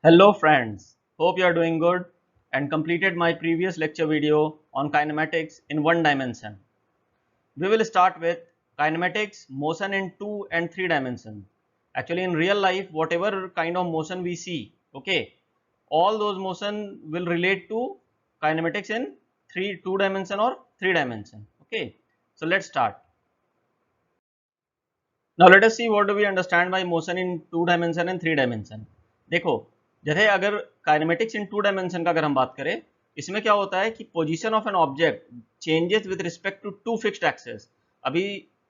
Hello friends, hope you are doing good and completed my previous lecture video on kinematics in one dimension. We will start with kinematics, motion in 2 and 3 dimensions. Actually in real life, whatever kind of motion we see, okay, all those motion will relate to kinematics in 2 dimension or 3 dimension, okay. So let's start. Now let us see what do we understand by motion in 2 dimension and 3 dimension. देखो जैसे अगर kinematics इन 2 dimension का अगर हम बात करें, इसमें क्या होता है कि position of an object changes with respect to to fixed axes. अभी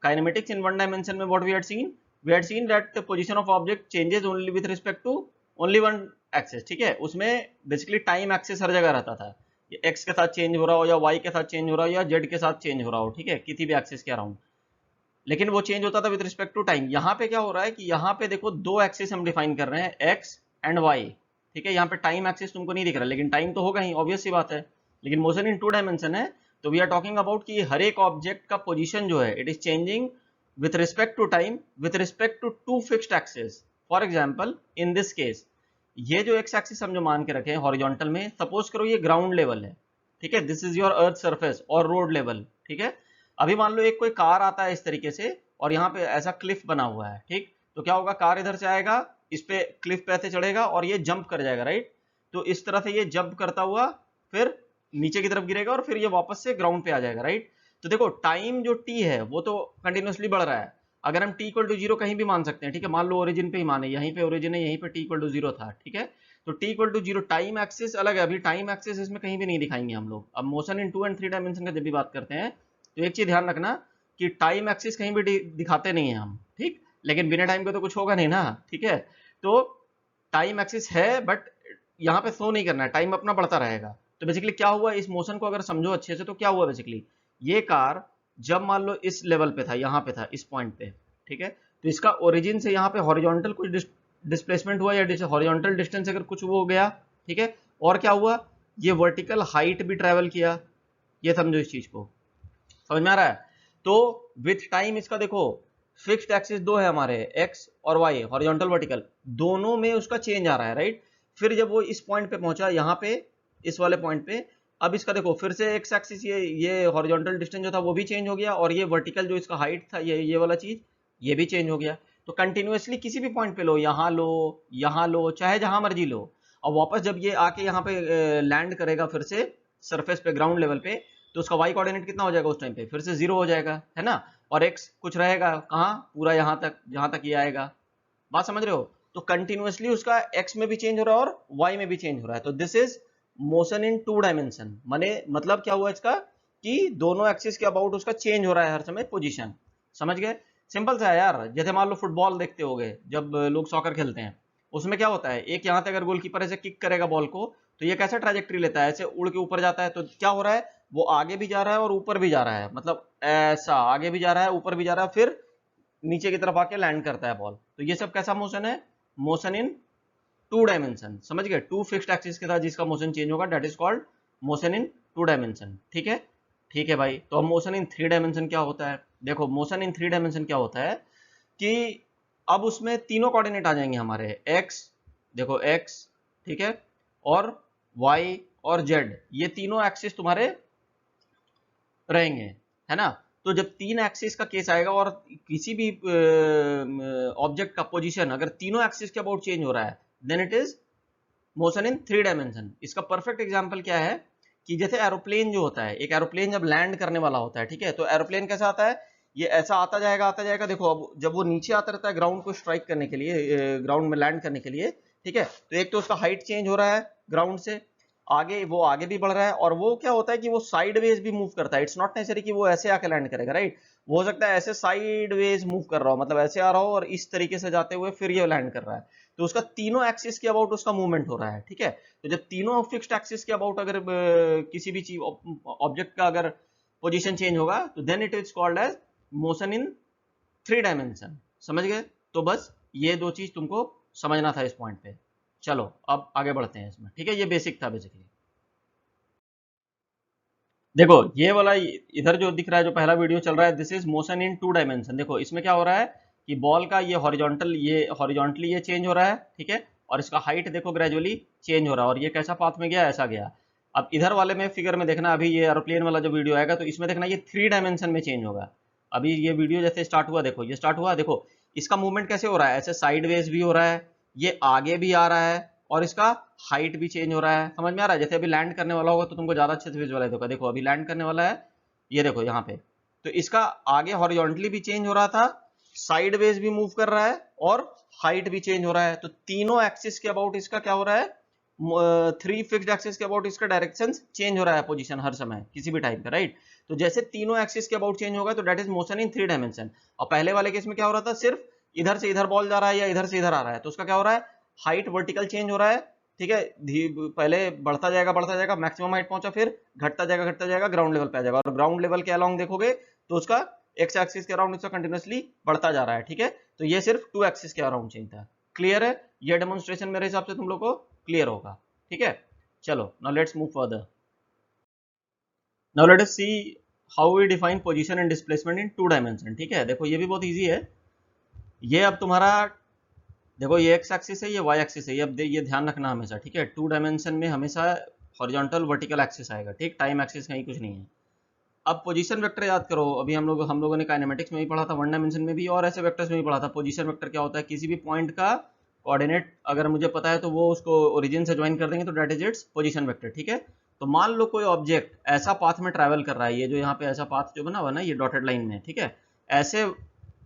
काइनेमेटिक्स इन वन डायमेंशन में what we had seen that the position of object changes only with respect to only one axes. ठीक है, उसमें basically time access हर जगह रहता था, x के साथ चेंज हो रहा हो या वाई के साथ चेंज हो रहा हो या जेड के साथ चेंज हो रहा हो, ठीक है, किसी भी एक्सेस के अराउंड, लेकिन वो चेंज होता था विद रिस्पेक्ट टू टाइम. यहाँ पे क्या हो रहा है कि यहाँ पे देखो दो एक्सिस हम डिफाइन कर रहे हैं, एक्स एंड वाई. ठीक है, यहाँ पे टाइम एक्सिस तुमको नहीं दिख रहा, लेकिन टाइम तो होगा ही, ऑब्वियस सी बात है. लेकिन मोशन इन 2 डायमेंशन है, तो वी आर टॉकिंग अबाउट कि हर एक ऑब्जेक्ट का पोजीशन जो है it is changing with respect to time with respect to to fixed axis. For example in this case ये जो एक्स एक्सिस हम जो मान के रखे हैं हॉरिजॉन्टल में, सपोज करो ये ग्राउंड लेवल है, ठीक है, this is your earth surface और रोड लेवल. ठीक है, अभी मान लो एक कोई कार आता है इस तरीके से और यहाँ पे ऐसा क्लिफ बना हुआ है, ठीक, तो क्या होगा, कार इधर से आएगा, इस पे क्लिफ पे ऐसे चढ़ेगा और ये जंप कर जाएगा, राइट. तो इस तरह से ये जंप करता हुआ फिर नीचे की तरफ गिरेगा और फिर ये वापस से ग्राउंड पे आ जाएगा, राइट. तो देखो टाइम जो टी है वो तो कंटिन्यूसली बढ़ रहा है. अगर हम टी इक्वल टू जीरो कहीं भी मान सकते हैं, ठीक है, मान लो ओरिजिन पे ही माने, यहीं पे ओरिजिन है, यहीं पे टी इक्वल टू जीरो था, ठीक है, तो t equal to zero time axis अलग है. अभी टाइम एक्सिस इसमें कहीं भी नहीं दिखाएंगे हम लोग. अब मोशन इन 2 एंड 3 डायमेंशन का जब भी बात करते हैं तो एक चीज ध्यान रखना कि टाइम एक्सिस कहीं भी दिखाते नहीं है हम, ठीक, लेकिन बिना टाइम के तो कुछ होगा नहीं ना, ठीक है. तो टाइम एक्सिस है बट यहाँ पे शो नहीं करना है, टाइम अपना बढ़ता रहेगा. तो बेसिकली क्या हुआ, इस मोशन को अगर समझो अच्छे से तो क्या हुआ, बेसिकली ये कार जब मान लो इस लेवल पे था, यहाँ पे था, इस पॉइंट पे, ठीक है, तो इसका ओरिजिन से यहाँ पे हॉरिजॉन्टल कुछ डिस्प्लेसमेंट हुआ या हॉरिजॉन्टल डिस्टेंस अगर कुछ वो गया, ठीक है, और क्या हुआ, ये वर्टिकल हाइट भी ट्रेवल किया. ये समझो इस चीज को, समझ में आ रहा है. तो विथ टाइम इसका देखो फिक्स्ड एक्सिस दो है हमारे, एक्स और वाई, हॉरिजॉन्टल वर्टिकल, दोनों में उसका चेंज आ रहा है, राइट. फिर जब वो इस पॉइंट पे पहुंचा, यहाँ पे इस वाले पॉइंट पे, अब इसका देखो फिर से एक्स एक्सिस, ये हॉरिजॉन्टल डिस्टेंस जो था वो भी चेंज हो गया, और ये वर्टिकल जो इसका हाइट था, ये वाला चीज, ये भी चेंज हो गया. तो कंटिन्यूअसली किसी भी पॉइंट पे लो, यहाँ लो, चाहे जहां मर्जी लो, और वापस जब ये आके यहाँ पे लैंड करेगा फिर से सरफेस पे, ग्राउंड लेवल पे, तो उसका y कोऑर्डिनेट कितना हो जाएगा उस टाइम पे, फिर से 0 हो जाएगा, है ना. और x कुछ रहेगा कहाँ, पूरा यहाँ तक जहां तक ये आएगा. बात समझ रहे हो. तो कंटिन्यूअसली उसका x में भी चेंज हो रहा है और y में भी चेंज हो रहा है. तो this is motion in 2 dimension. माने मतलब क्या हुआ इसका कि दोनों एक्सिस के अबाउट उसका चेंज हो रहा है हर समय पोजीशन. समझ गए, सिंपल सा है यार. जैसे मान लो फुटबॉल देखते होगे, जब लोग सॉकर खेलते हैं, उसमें क्या होता है, एक यहाँ तक अगर गोलकीपर ऐसे किक करेगा बॉल को, तो ये कैसा ट्रैजेक्टरी लेता है, ऐसे उड़ के ऊपर जाता है. तो क्या हो रहा है, वो आगे भी जा रहा है और ऊपर भी जा रहा है, मतलब ऐसा आगे भी जा रहा है ऊपर भी जा रहा है, फिर नीचे की तरफ आके लैंड करता है बॉल. तो ये सब कैसा मोशन है, मोशन इन 2 डायमेंशन. समझ गए, टू फिक्स्ड एक्सिस के साथ जिसका मोशन चेंज होगा that is called motion in 2 dimension. ठीक है, ठीक है भाई. तो अब मोशन इन 3 डायमेंशन क्या होता है, देखो मोशन इन 3 डायमेंशन क्या होता है कि अब उसमें तीनों कोऑर्डिनेट आ जाएंगे हमारे, एक्स, देखो एक्स, ठीक है, और वाई और जेड, ये तीनों एक्सिस तुम्हारे रहेंगे, है ना. तो जब 3 एक्सिस का केस आएगा और किसी भी ऑब्जेक्ट का पोजीशन अगर तीनों एक्सिस के अबाउट चेंज हो रहा है, then it is motion in 3 dimension. इसका परफेक्ट एग्जांपल क्या है कि जैसे एरोप्लेन जो होता है, एक एरोप्लेन जब लैंड करने वाला होता है, ठीक है, तो एरोप्लेन कैसा आता है, ये ऐसा आता जाएगा आता जाएगा. देखो अब जब वो नीचे आता रहता है ग्राउंड को स्ट्राइक करने के लिए, ग्राउंड में लैंड करने के लिए, ठीक है, तो एक तो उसका हाइट चेंज हो रहा है ग्राउंड से, आगे वो आगे भी बढ़ रहा है, और वो क्या होता है कि वो साइडवेज भी मूव करता है. इट्स नॉट नेसेसरी कि वो ऐसे आके लैंड करेगा, राइट. वो हो सकता है ऐसे साइडवेज मूव कर रहा हो, मतलब ऐसे आ रहा हो और इस तरीके से जाते हुए फिर ये लैंड कर रहा है. तो उसका तीनों एक्सिस के अबाउट उसका मूवमेंट हो रहा है, ठीक है. तो जब तीनों फिक्स्ड एक्सिस के अबाउट अगर किसी भी चीज ऑब्जेक्ट का अगर पोजीशन चेंज होगा, तो then it is called as motion in 3 dimension. समझ गए. तो बस ये दो चीज तुमको समझना था इस पॉइंट पे. चलो अब आगे बढ़ते हैं इसमें, ठीक है, ये बेसिक था बेसिकली. देखो ये वाला इधर जो दिख रहा है, जो पहला वीडियो चल रहा है, this is motion in 2 dimension. देखो इसमें क्या हो रहा है कि बॉल का ये हॉरिजॉन्टली ये चेंज हो रहा है, ठीक है, और इसका हाइट देखो ग्रेजुअली चेंज हो रहा है, और ये कैसा पाथ में गया, ऐसा गया। अब इधर वाले में फिगर में देखना, अभी ये एरोप्लेन वाला जो वीडियो आएगा तो इसमें देखना ये 3 डायमेंशन में चेंज होगा। अभी ये वीडियो जैसे स्टार्ट हुआ, देखो ये स्टार्ट हुआ, देखो इसका मूवमेंट कैसे हो रहा है, ऐसे साइडवेज भी हो रहा है, ये आगे भी आ रहा है, और इसका हाइट भी चेंज हो रहा है। समझ में आ रहा है? जैसे अभी लैंड करने वाला होगा तो तुमको ज्यादा अच्छे से विजुअलाइज होगा। देखो अभी लैंड करने वाला है, ये देखो यहाँ पे, तो इसका आगे हॉरिजॉन्टली भी चेंज हो रहा था, साइडवेज भी मूव कर रहा है, और हाइट भी चेंज हो रहा है। तो तीनों एक्सिस के अबाउट इसका क्या हो रहा है, 3 फिक्स्ड एक्सिस के अबाउट इसका डायरेक्शन चेंज हो रहा है, पोजीशन हर समय किसी भी टाइम पे, राइट। तो जैसे तीनों एक्सिस के अबाउट चेंज होगा तो that is motion in 3 dimension. और पहले वाले केस में क्या हो रहा था, सिर्फ इधर से इधर बॉल जा रहा है या इधर से इधर आ रहा है, तो उसका क्या हो रहा है, हाइट वर्टिकल चेंज हो रहा है, ठीक है, पहले बढ़ता जाएगा मैक्सिमम हाइट पहुंचा, फिर घटता जाएगा ग्राउंड लेवल पे आ जाएगा, और ग्राउंड लेवल के अलोंग देखोगे तो उसका एक्स एक्सिस के अराउंड इसका कंटिन्यूअसली बढ़ता जा रहा है, ठीक है। तो ये सिर्फ 2 एक्सिस के अराउंड चेंज था। क्लियर है? ये डेमोन्स्ट्रेशन मेरे हिसाब से तुम लोग को क्लियर होगा, ठीक है। चलो now let's move further. Now let us see how we define position and displacement in 2 dimension, ठीक है। देखो ये भी बहुत इजी है। ये अब तुम्हारा देखो ये एक्स एक्सिस है, ये वाई एक्सिस है, ये अब ये ध्यान रखना हमेशा, ठीक है। 2 डायमेंशन में हमेशा हॉरिजॉन्टल वर्टिकल एक्सिस आएगा, ठीक, टाइम एक्सिस कहीं कुछ नहीं है। अब पोजीशन वेक्टर याद करो, अभी हम लोगों ने काइनेमेटिक्स में भी पढ़ा था, 1 डायमेंशन में भी और ऐसे वेक्टर्स में भी पढ़ा था। पोजीशन वेक्टर क्या होता है, किसी भी पॉइंट का कोऑर्डिनेट अगर मुझे पता है तो वो उसको ओरिजिन से ज्वाइन कर देंगे तो that is it's position vector, ठीक है। तो मान लो कोई ऑब्जेक्ट ऐसा पाथ में ट्रैवल कर रहा है, ये जो यहाँ पे ऐसा पाथ जो बना हुआ ना, ये डॉटेड लाइन में, ठीक है, ऐसे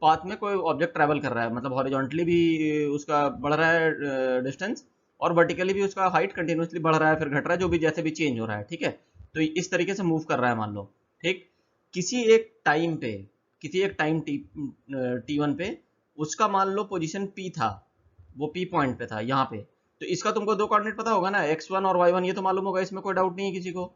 पाथ में कोई ऑब्जेक्ट ट्रैवल कर रहा है, मतलब हॉरिजॉन्टली भी उसका बढ़ रहा है डिस्टेंस, और वर्टिकली भी उसका हाइट कंटिन्यूसली बढ़ रहा है, फिर घट रहा है, जो भी जैसे भी चेंज हो रहा है, ठीक है। तो इस तरीके से मूव कर रहा है मान लो, ठीक। किसी एक टाइम पे, किसी एक टाइम t1 पे उसका मान लो पोजीशन p था, वो p पॉइंट पे था यहाँ पे। तो इसका तुमको 2 कोऑर्डिनेट पता होगा ना, x1 और y1, ये तो मालूम होगा, इसमें कोई डाउट नहीं है किसी को।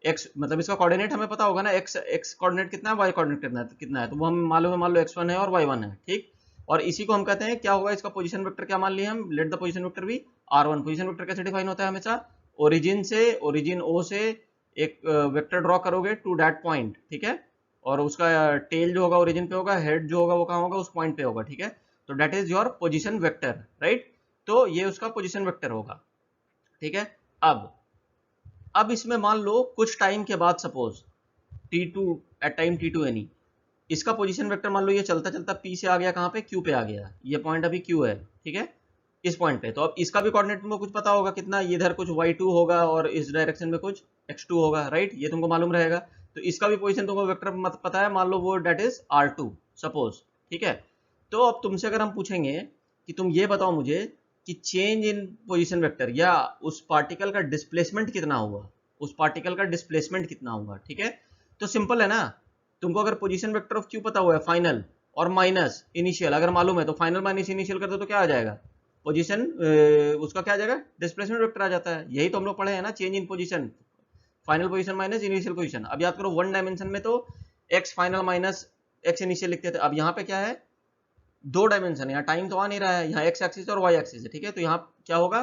x मतलब इसका कोऑर्डिनेट हमें पता होगा ना, x कोऑर्डिनेट कितना है, y कोऑर्डिनेट कितना है, तो वो हमें मालूम है, मान लो x1 है और y1 है, ठीक। और इसी को हम कहते हैं क्या होगा, इसका पोजीशन वेक्टर क्या मान लिया हम, let the position vector be r1। Position vector कैसे डिफाइन होता है, हमेशा ओरिजिन o से एक वेक्टर ड्रॉ करोगे टू दैट पॉइंट, ठीक है, और उसका टेल जो होगा ओरिजिन पे होगा, हेड जो होगा वो कहाँ होगा, उस पॉइंट पे होगा, ठीक है। तो that is your position vector, right. तो ये उसका पोजीशन वेक्टर होगा, ठीक है। अब इसमें मान लो कुछ टाइम के बाद, suppose t2 at time t2 any, इसका पोजीशन वेक्टर मान लो ये चलता चलता p से आ गया कहाँ पे, q पे आ गया, ये पॉइंट अभी q है, ठीक है, इस पॉइंट पे। तो अब इसका भी कोऑर्डिनेट तुमको कुछ पता होगा कितना, इधर कुछ y2 होगा और इस डायरेक्शन में कुछ x2 होगा, राइट, ये तुमको मालूम रहेगा। तो इसका भी पोजीशन तुमको वेक्टर मत पता है, मान लो वो डेट इज r2 सपोज, ठीक है। तो अब तुमसे अगर हम पूछेंगे कि तुम ये बताओ मुझे कि चेंज इन पोजीशन वेक्टर या उस पार्टिकल का डिस्प्लेसमेंट कितना हुआ, उस पार्टिकल का डिस्प्लेसमेंट कितना हुआ, ठीक है। तो सिंपल है ना, तुमको अगर पोजीशन वेक्टर ऑफ क्यू पता हुआ है फाइनल, और माइनस इनिशियल अगर मालूम है, तो फाइनल माइनस इनिशियल कर दो तो क्या आ जाएगा, पोजीशन उसका क्या आ जाएगा, डिस्प्लेसमेंट वेक्टर आ जाता है। यही तो हम लोग पढ़े हैं ना, change in position, final position minus initial position. अब याद करो 1 डायमेंशन में तो x final minus x initial लिखते थे, अब यहाँ पे क्या है, 2 डायमेंशन, यहाँ टाइम तो आ नहीं रहा है, यहाँ x एक्सिस और y एक्सिस है, ठीक है। तो यहाँ क्या होगा,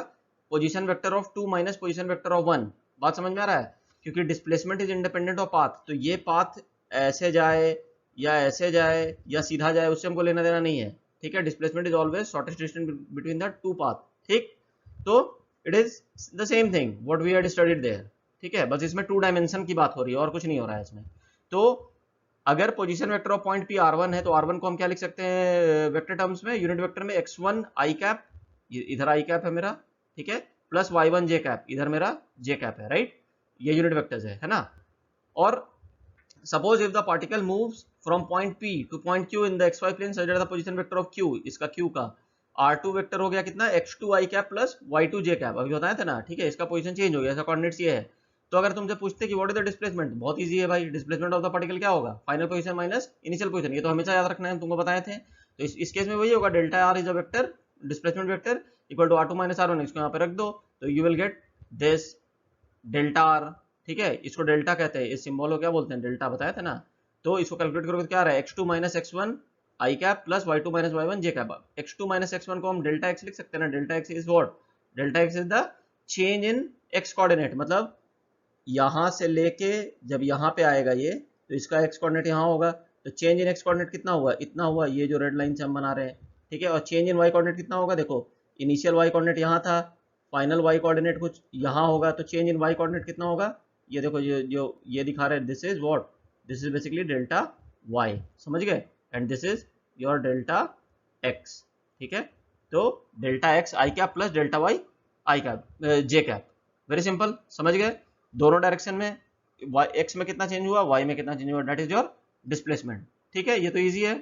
position vector of 2 minus position vector of 1। बात समझ में आ रहा है, क्योंकि displacement is independent of path, तो ये पाथ ऐसे जाए या ऐसे जाए या सीधा जाए, उससे हमको लेना देना नहीं है, ठीक है। Displacement is always shortest distance between the 2 path, ठीक। तो it is the same thing what we had studied there, ठीक है, बस इसमें 2 डायमेंशन की बात हो रही है और कुछ नहीं हो रहा है इसमें। तो अगर position vector of point p r1 है तो r1 को हम क्या लिख सकते हैं वेक्टर टर्म्स में, यूनिट वेक्टर में x1 i कैप, इधर i कैप है मेरा, ठीक है, प्लस y1 j कैप, इधर मेरा j कैप है, राइट, ये यूनिट वेक्टर्स है ना। और suppose if the particle moves from point p to point q in the xy plane such that the position vector of q, इसका q का r2 vector हो गया कितना, x2 i cap plus y2 j cap, अभी बताया था ना, ठीक है, इसका पोजीशन चेंज हो गया, इसका कोऑर्डिनेट्स ये है। तो अगर तुमसे पूछते कि व्हाट इज द डिस्प्लेसमेंट, बहुत इजी है भाई, डिस्प्लेसमेंट ऑफ द पार्टिकल क्या होगा, final position minus initial position, ये तो हमेशा याद रखना है, तुमको बताए थे। तो इस केस में वही होगा, delta r is a vector, displacement vector equal to r2 minus r1, इसको यहाँ पे रख दो तो you will get this delta are, ठीक है, इसको डेल्टा कहते हैं, इस सिंबल को क्या बोलते हैं, डेल्टा, बताया था ना। तो इसको कैलकुलेट करोगे तो क्या आ रहा है, x2 minus x1 i cap plus y2 minus y1 j cap. x2 minus x1 को हम डेल्टा x लिख सकते हैं ना, delta x is what, delta x is the change in x coordinate, मतलब यहां से लेके जब यहाँ पे आएगा ये, तो इसका x कोऑर्डिनेट यहाँ होगा, तो चेंज इन x कोऑर्डिनेट कितना हुआ, इतना हुआ, ये जो रेड लाइन से हम बना रहे हैं, ठीक है। और चेंज इन y कोऑर्डिनेट कितना होगा, देखो इनिशियल वाई कोऑर्डिनेट यहाँ था, फाइनल वाई कोऑर्डिनेट कुछ यहाँ होगा, तो चेंज इन वाई कोऑर्डिनेट कितना होगा, ये देखो ये दिखा रहा है, this is what, this is basically delta y, समझ गए, and this is your delta x, ठीक है। तो delta x i cap plus delta y i cap j cap, very simple, समझ गए। दोनों डायरेक्शन में एक्स में कितना चेंज हुआ, वाई में कितना चेंज हुआ, डेट इज योर डिस्प्लेसमेंट, ठीक है। ये तो ईजी है,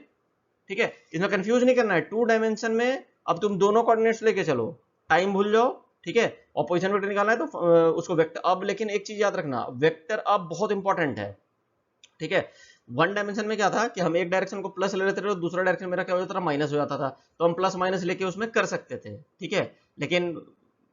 ठीक है, इसमें कंफ्यूज नहीं करना है। 2 डायमेंशन में अब तुम दोनों कोऑर्डिनेट्स लेके चलो, टाइम भूल जाओ, ठीक है, और पोजीशन वेक्टर निकालना है तो उसको वेक्टर अब, लेकिन एक चीज याद रखना, वेक्टर अब बहुत इंपॉर्टेंट है, ठीक है। 1 डायमेंशन में क्या था कि हम एक डायरेक्शन को प्लस ले लेते थे, दूसरा डायरेक्शन मेरा क्या हो जाता था, माइनस हो जाता था, तो हम प्लस माइनस लेके उसमें कर सकते थे, ठीक है। लेकिन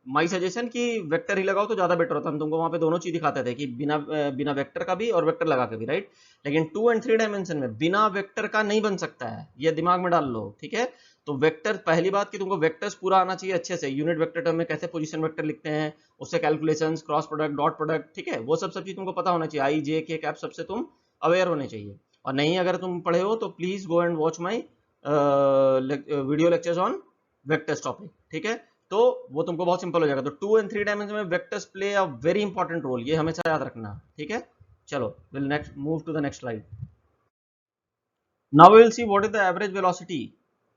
माई सजेशन कि वेक्टर ही लगाओ तो ज्यादा बेटर होता, हम तुमको वहां पे दोनों चीज दिखाते थे कि बिना वेक्टर का भी और वेक्टर लगा के भी, राइट। लेकिन 2 एंड 3 डायमेंशन में बिना वेक्टर का नहीं बन सकता है, ये दिमाग में डाल लो, ठीक है। तो वेक्टर, पहली बात कि तुमको वेक्टर्स पूरा आना चाहिए अच्छे से, यूनिट वेक्टर टर्म में कैसे पोजीशन वेक्टर लिखते हैं, उससे calculations, cross product, dot product, ठीक है, वो सब चीज तुमको पता होना चाहिए, आई जे के कैप सबसे तुम अवेयर होने चाहिए। और नहीं अगर तुम पढ़े हो तो please go and watch my video lectures on vectors topic, ठीक है। तो वो तुमको बहुत सिंपल हो जाएगा। तो 2 एंड 3 डायमेंशन में vectors play a very important role, ये हमेशा याद रखना, ठीक है। चलो will next move to the next slide. Now we will see what is the average velocity.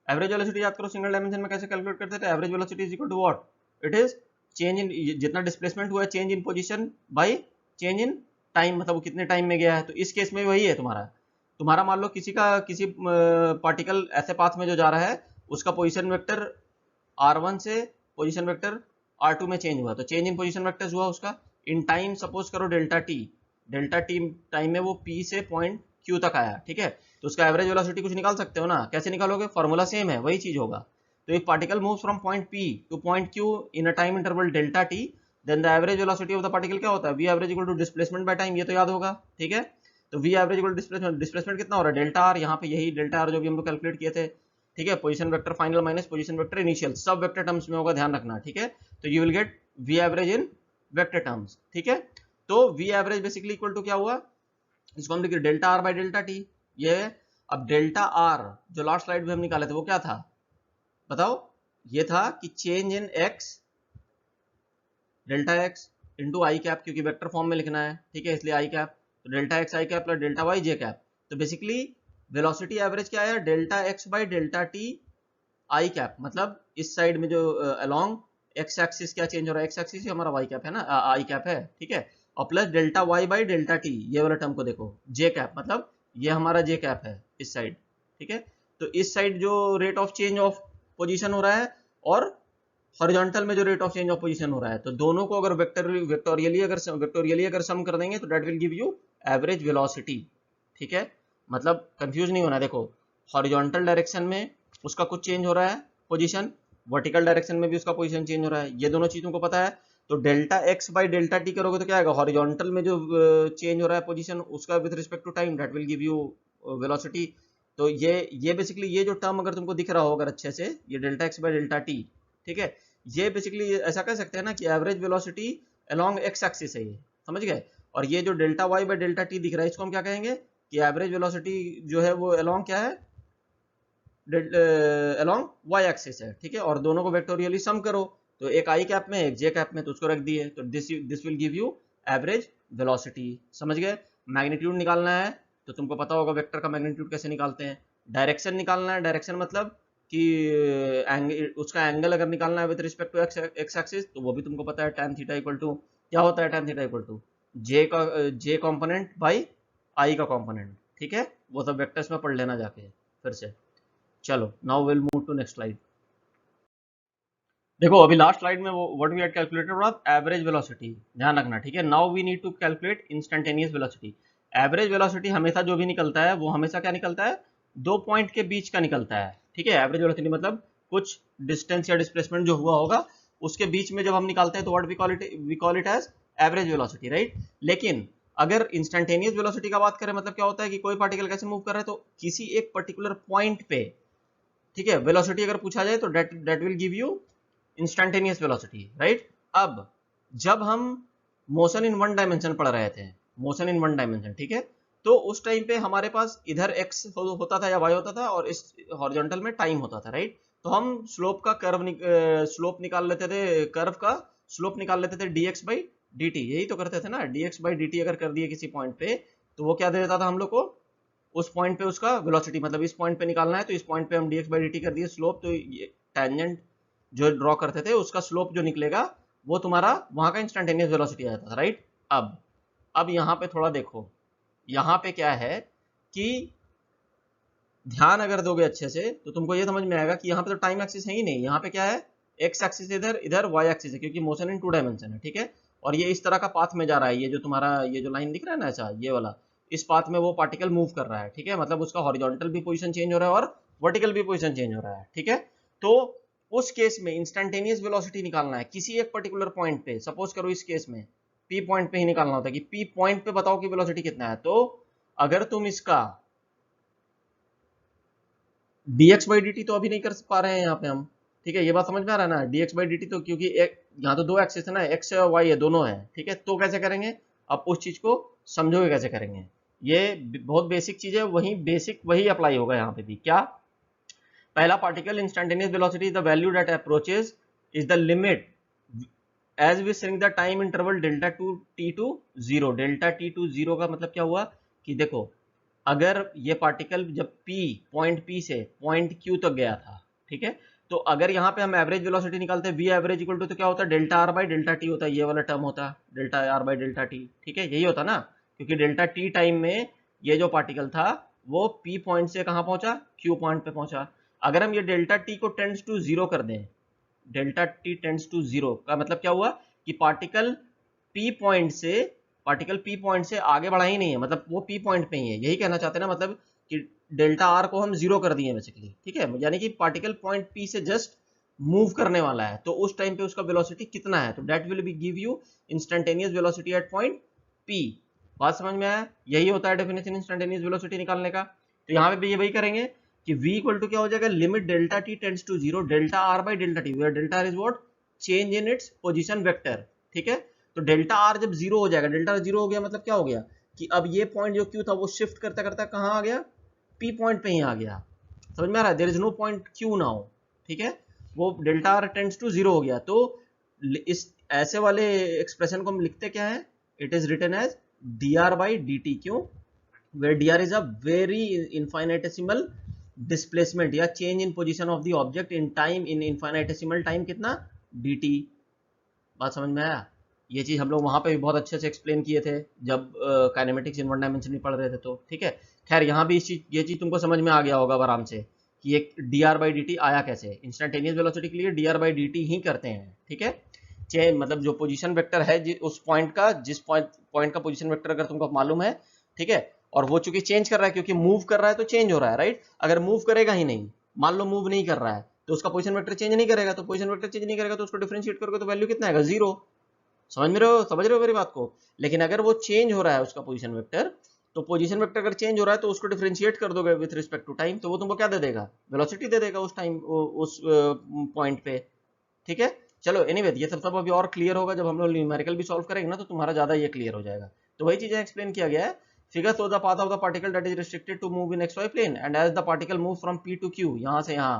Average velocity याद करो, सिंगल डायमेंशन में कैसे कैलकुलेट करते थे, average velocity is equal to what, it is change in, जितना displacement हुआ है change in position by change in time, मतलब वो कितने टाइम में गया है। तो इस केस में वही है तुम्हारा मान लो किसी पार्टिकल ऐसे पाथ में जो जा रहा है, उसका पोजीशन वेक्टर r1 से पोजीशन वेक्टर r2 में चेंज हुआ, तो चेंज इन पोजीशन वेक्टर्स हुआ उसका इन टाइम, सपोज करो डेल्टा टी टाइम में वो p से पॉइंट q तक आया, ठीक है। तो उसका एवरेज वेलोसिटी कुछ निकाल सकते हो ना, कैसे निकालोगे, फॉर्मूला सेम है, वही चीज होगा। तो एक particle moves from point p to point q in a time interval delta t, then the average velocity of the particle क्या होता है, v average equal to displacement by time, ये तो याद होगा, ठीक है। तो v average equal displacement, displacement कितना हो रहा है, डेल्टा r, यहाँ पे यही डेल्टा r जो भी हम लोग कैलकुलेट किए थे, ठीक है। Position vector final minus position vector initial, सब वेक्टर टर्म्स में होगा, ध्यान रखना, ठीक है। तो you will get v average in vector terms, ठीक है। तो v average basically equal to क्या हुआ, इसको हम लिखे delta r by delta t, ये। अब डेल्टा r जो लास्ट स्लाइड में हम निकाले थे वो क्या था बताओ, ये था कि change in x delta x into I cap, क्योंकि वेक्टर फॉर्म में लिखना है, ठीक है, इसलिए आई कैप, तो delta x i cap plus delta Y j cap. तो बेसिकली वेलोसिटी एवरेज क्या है, delta x by delta T I cap, मतलब इस साइड में जो अलोंग एक्स एक्सिस क्या चेंज हो रहा है, एक्स एक्सिस हमारा वाई कैप है ना, आई कैप है, ठीक है, और plus delta y by delta t, ये वाला टर्म को देखो, जे कैप, मतलब ये हमारा जे कैप है इस साइड, ठीक है। तो इस साइड जो rate of change of position हो रहा है और हॉरिजॉन्टल में जो rate of change of position हो रहा है, तो दोनों को अगर वेक्टोरियली अगर सम कर देंगे तो that will give you average velocity, ठीक है। मतलब कंफ्यूज नहीं होना, देखो हॉरिजॉन्टल डायरेक्शन में उसका कुछ चेंज हो रहा है पोजीशन, वर्टिकल डायरेक्शन में भी उसका पोजीशन चेंज हो रहा है, ये दोनों चीज तुमको पता है। तो delta x by delta T करोगे तो क्या आएगा, हॉरिजॉन्टल में जो चेंज हो रहा है पोजीशन उसका with respect to time, that will give you velocity. तो ये बेसिकली ये जो टर्म अगर तुमको दिख रहा हो अगर अच्छे से, ये delta x by delta T, ठीक है, ये बेसिकली ऐसा कह सकते हैं ना कि average velocity along x axis है, ये समझ गए। और ये जो delta y by delta t दिख रहा है इसको हम क्या कहेंगे कि एवरेज वेलोसिटी जो है वो अलोंग क्या है, अलोंग वाई एक्सिस है, ठीक है। और दोनों को वेक्टोरियली सम करो, तो एक आई कैप में एक जे कैप में, तो उसको रख दिए, तो this will give you average velocity, समझ गए। मैग्नीट्यूड निकालना है तो तुमको पता होगा वेक्टर का मैग्नीट्यूड कैसे निकालते हैं। डायरेक्शन निकालना है, डायरेक्शन मतलब कि उसका एंगल अगर निकालना है with respect to x axis, तो वो भी तुमको पता है, tan थीटा इक्वल टू क्या होता है, tan theta equal to j component by i का कॉम्पोनेंट, ठीक है। वो सब वेक्टर्स में पढ़ लेना जाके फिर से। चलो now will move to next slide. देखो अभी लास्ट स्लाइड में वो what we had calculated was average velocity, ध्यान रखना, ठीक है। Now we need to calculate instantaneous velocity. Average velocity हमेशा जो भी निकलता है वो हमेशा क्या निकलता है, 2 पॉइंट के बीच का निकलता है, ठीक है। एवरेज वेलोसिटी मतलब कुछ डिस्टेंस या डिस्प्लेसमेंट जो हुआ होगा उसके बीच में जब हम निकालते हैं तो what we call it as average velocity, right. लेकिन अगर इंस्टेंटेनियस वेलोसिटी का बात करें, मतलब क्या होता है कि कोई पार्टिकल कैसे मूव कर रहा है, तो किसी एक पर्टिकुलर पॉइंट पे, ठीक है, वेलोसिटी अगर पूछा जाए तो that will give you instantaneous velocity, right. अब जब हम मोशन इन वन डायमेंशन पढ़ रहे थे, मोशन इन वन डायमेंशन, ठीक है, तो उस टाइम पे हमारे पास इधर एक्स होता था या वाई होता था और इस हॉरिजॉन्टल में टाइम होता था, राइट। तो हम स्लोप निकाल लेते थे, कर्व का स्लोप निकाल लेते थे dx बाई dt, यही तो करते थे ना। dx बाई dt अगर कर दिए किसी पॉइंट पे तो वो क्या दे देता था हम लोग को, उस पॉइंट पे उसका वेलोसिटी, मतलब इस पॉइंट पे निकालना है तो इस पॉइंट पे हम dx बाई dt कर दिए स्लोप, तो ये टेंजेंट जो ड्रॉ करते थे उसका स्लोप जो निकलेगा वो तुम्हारा वहां का इंस्टेंटेनियस वेलोसिटी आ जाता था, राइट। अब यहाँ पे थोड़ा देखो, यहाँ पे क्या है कि ध्यान अगर दोगे अच्छे से तो तुमको ये समझ में आएगा कि यहाँ पे तो टाइम एक्सिस है ही नहीं, यहाँ पे क्या है, एक्स एक्सिस इधर, इधर वाई एक्सिस है, क्योंकि मोशन इन 2 डायमेंशन है, ठीक है। और ये इस तरह का पाथ में जा रहा है, ये जो तुम्हारा ये जो लाइन दिख रहा है ना ऐसा, ये वाला, इस पाथ में वो पार्टिकल मूव कर रहा है, ठीक है। मतलब उसका हॉरिजॉन्टल भी पोजीशन चेंज हो रहा है और वर्टिकल भी पोजीशन चेंज हो रहा है, ठीक है। तो उस केस में इंस्टेंटेनियस वेलोसिटी निकालना है किसी एक पर्टिकुलर पॉइंट पे, सपोज करो इस केस में पी पॉइंट पे ही निकालना होता है कि पी पॉइंट पे बताओ कि वेलोसिटी कितना है। तो अगर तुम इसका dx बाई dt तो अभी नहीं कर पा रहे हैं यहाँ पे हम, ठीक है, ये बात समझ में आ रहा है ना। dx बाई dt तो क्योंकि एक यहाँ तो दो एक्सिस है ना, x है और y है, दोनों है, ठीक है। तो कैसे करेंगे, अब उस चीज को समझोगे कैसे करेंगे, ये बहुत बेसिक चीज है, वही अप्लाई होगा यहाँ पे भी। क्या, पहला particle instantaneous velocity the value that approaches is the limit as we shrink the time interval delta to t to zero. Delta T to zero का मतलब क्या हुआ कि देखो, अगर ये पार्टिकल जब P पॉइंट P से पॉइंट Q तक गया था, ठीक है, तो अगर यहाँ पे हम एवरेज वेलोसिटी निकालते हैं, V एवरेज इक्वल टू, तो क्या होता है, delta are by delta T होता है, ये वाला टर्म होता है delta are by delta T, ठीक है, यही होता ना। क्योंकि डेल्टा टी टाइम में ये जो पार्टिकल था वो P पॉइंट से कहाँ पहुंचा, Q पॉइंट पे पहुंचा। अगर हम ये डेल्टा टी को टेंड्स टू जीरो कर दें, delta t tends to zero का मतलब क्या हुआ कि पार्टिकल P पॉइंट से आगे बढ़ा ही नहीं है, मतलब वो P पॉइंट पे ही है, यही कहना चाहते हैं ना, मतलब कि डेल्टा आर को हम जीरो कर दिए बेसिकली, ठीक है। यानी कि पार्टिकल पॉइंट P से जस्ट मूव करने वाला है, तो उस टाइम पे उसका वेलोसिटी कितना है, तो that will B give you instantaneous velocity eight point P। बात समझ में आया, यही होता है डेफिनेशन इंस्टेंटेनियस वेलोसिटी निकालने का। तो यहाँ पे भी ये वही करेंगे कि v इक्वल टू क्या हो जाएगा, limit delta t tends to zero delta are by delta t, where delta r is what, change in its position vector, ठीक है। तो डेल्टा आर जब जीरो हो जाएगा, डेल्टा जीरो हो गया मतलब क्या हो गया कि अब ये पॉइंट जो क्यू था वो शिफ्ट करता करता कहाँ आ गया, पी पॉइंट पे ही आ गया। समझ में आ रहा है, there is no point q now, ठीक है, वो delta r tends to zero हो गया। तो इस ऐसे वाले एक्सप्रेशन को हम लिखते क्या है, it is written as d r by d t, क्यों, where dr is a very infinitesimal displacement या change in position of the object in time in infinitesimal time कितना, dt। बात समझ में आया, ये चीज हम लोग वहां पे भी बहुत अच्छे से एक्सप्लेन किए थे जब काइनेमेटिक्स इन वन डायमेंशन में पढ़ रहे थे, तो ठीक है। खैर यहाँ भी ये चीज तुमको समझ में आ गया होगा आराम से कि एक dr बाई dt आया कैसे, इंस्टेंटेनियस वेलोसिटी के लिए dr बाई dt ही करते हैं, ठीक है। चेंज मतलब जो पोजीशन वेक्टर है उस पॉइंट का, जिस पॉइंट का पोजीशन वेक्टर अगर तुमको मालूम है, ठीक है, और वो चूंकि चेंज कर रहा है, क्योंकि मूव कर रहा है तो चेंज हो रहा है, राइट। अगर मूव करेगा ही नहीं, मान लो मूव नहीं कर रहा है, तो उसका पोजीशन वेक्टर चेंज नहीं करेगा, तो पोजीशन वेक्टर चेंज नहीं करेगा तो उसको डिफरेंशिएट करोगे तो वैल्यू कितना आएगा, जीरो। समझ रहे हो मेरी बात को। लेकिन अगर वो चेंज हो रहा है उसका पोजीशन वेक्टर, तो पोजीशन वेक्टर अगर चेंज हो रहा है तो उसको डिफरेंशिएट कर दोगे विद रिस्पेक्ट टू टाइम, तो वो तुमको क्या दे देगा, वेलोसिटी दे देगा उस टाइम, उस पॉइंट पे, ठीक है। चलो एनीवे, ये सब अभी और क्लियर होगा जब हम लोग न्यूमेरिकल भी सॉल्व करेंगे ना, तो तुम्हारा ज्यादा ये क्लियर हो जाएगा। तो वही चीजें एक्सप्लेन किया गया है। Figure shows the path of the particle that is restricted to move in xy plane and as the particle move from P to Q, यहाँ से यहाँ,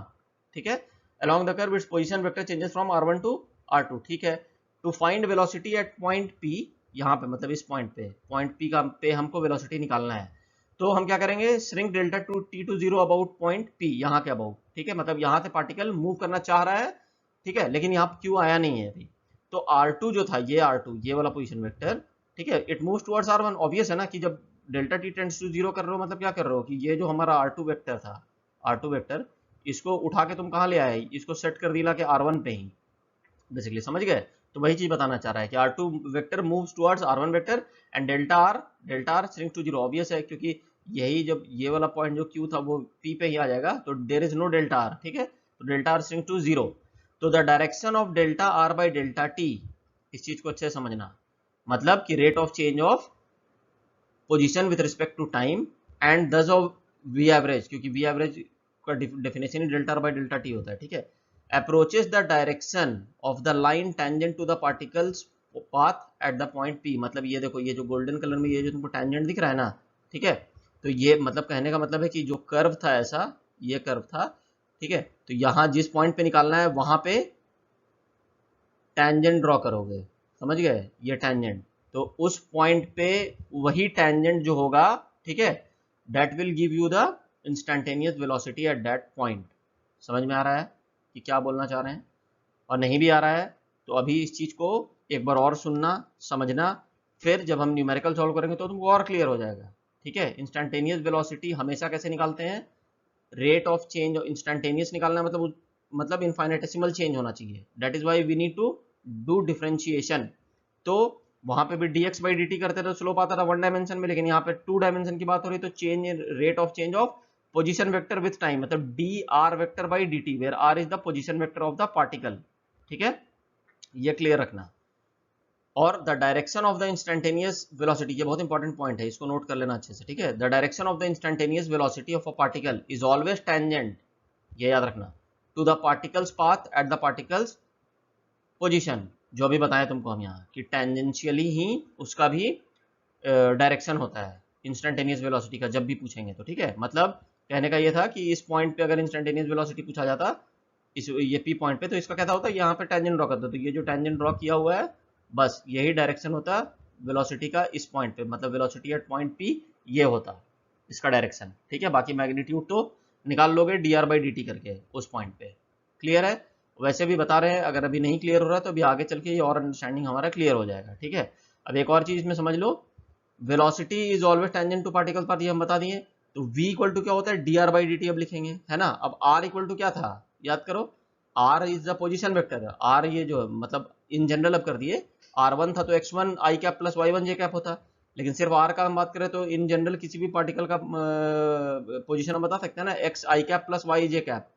ठीक है, along the curve its position vector changes from r1 to r2, ठीक है। To find velocity at point P, यहाँ पे मतलब इस पॉइंट P का पे हमको वेलोसिटी निकालना है, तो हम क्या करेंगे, shrink delta to t to zero about point P, यहाँ के अबाउट, ठीक है, मतलब यहाँ से पार्टिकल मूव करना चाह रहा है, ठीक है, लेकिन यहाँ Q आया नहीं है अभी, तो R2 जो था, ये R2 ये वाला पोजीशन वेक्टर, ठीक है, it moves towards R1। Obvious है ना कि जब delta t tends to zero कर रहे हो मतलब क्या कर रहे हो कि ये जो हमारा R2 वेक्टर था, R2 वेक्टर, इसको उठा के तुम कहाँ ले आए, इसको सेट कर दिला के R1 पे ही, बेसिकली समझ गए। तो वही चीज बताना चाह रहा है कि R2 vector moves towards R1 vector and delta are shrink to zero. Obvious है क्योंकि यही जब ये वाला पॉइंट जो Q था वो P पे ही आ जाएगा, तो there is no delta are, ठीक है, तो delta are shrink to zero. तो the direction of delta are by delta T, इस चीज को अच्छे से समझना, मतलब कि rate of change of position with respect to time and thus of V average, क्योंकि वी एवरेज का डेफिनेशन ही delta are by delta T होता है, ठीक है, approaches the direction of the line tangent to the particle's path at the point P। मतलब ये देखो, ये जो गोल्डन कलर में ये जो तुमको टेंजेंट दिख रहा है ना, ठीक है, तो ये मतलब कहने का मतलब है कि जो कर्व था ऐसा, ये कर्व था, ठीक है। तो यहाँ जिस पॉइंट पे निकालना है वहां पे टेंजेंट ड्रॉ करोगे, समझ गए, ये टेंजेंट, तो उस पॉइंट पे वही टेंजेंट जो होगा, ठीक है, that will give you the instantaneous velocity at that point. समझ में आ रहा है कि क्या बोलना चाह रहे हैं? और नहीं भी आ रहा है तो अभी इस चीज को एक बार और सुनना, समझना, फिर जब हम न्यूमेरिकल सॉल्व करेंगे तो तुमको और क्लियर हो जाएगा, ठीक है। इंस्टेंटेनियस वेलोसिटी हमेशा कैसे निकालते हैं? रेट ऑफ चेंज, इंस्टेंटेनियस निकालना मतलब इनफाइनेटेसिमल चेंज होना चाहिए, that is why we need to do differentiation. तो वहां पे भी dx बाई dt करते थे, स्लोप आता था वन डायमेंशन में, लेकिन यहाँ पे टू डायमेंशन की बात हो रही है, तो change rate of change of position vector with time, मतलब dr vector by dt, where r is the position vector of the particle, ठीक है, ये क्लियर रखना। और the direction of the instantaneous velocity, ये बहुत इंपॉर्टेंट पॉइंट है, इसको नोट कर लेना अच्छे से, ठीक है। The direction of the instantaneous velocity of a particle is always tangent, ये याद रखना, to the particle's path at the particle's position, जो भी बताया तुमको हम यहाँ कि टेंजेंशियली ही उसका भी डायरेक्शन होता है इंस्टेंटेनियस वेलोसिटी का, जब भी पूछेंगे तो, ठीक है। मतलब कहने का ये था कि इस पॉइंट पे अगर इंस्टेंटेनियस वेलोसिटी पूछा जाता, इस ये पी पॉइंट पे, तो इसका क्या होता है, यहाँ पे टेंजेंट ड्रॉ करता, तो ये जो टेंजेंट ड्रॉ किया हुआ है, बस यही डायरेक्शन होता वेलोसिटी का इस पॉइंट पे, मतलब वेलोसिटी एट पॉइंट पी ये होता इसका डायरेक्शन, ठीक है। बाकी मैग्नीट्यूड तो निकाल लोगे dr बाई dt करके उस पॉइंट पे, क्लियर है। वैसे भी बता रहे हैं, अगर अभी नहीं क्लियर हो रहा है तो अभी आगे चल के ये और अंडरस्टैंडिंग हमारा क्लियर हो जाएगा, ठीक है। अब एक और चीज इसमें समझ लो, velocity is always tangent to particle path, ये हम बता दिए। तो v इक्वल टू क्या होता है, dr बाई dt अब लिखेंगे, है ना। अब r इक्वल टू क्या था, याद करो, r is the position vector, r ये जो मतलब इन जनरल अब कर दिए, r1 था तो x1 i cap plus y1 j cap होता, लेकिन सिर्फ r का हम बात करें तो इन जनरल किसी भी पार्टिकल का पोजीशन हम बता सकते हैं ना, x i cap plus y j cap,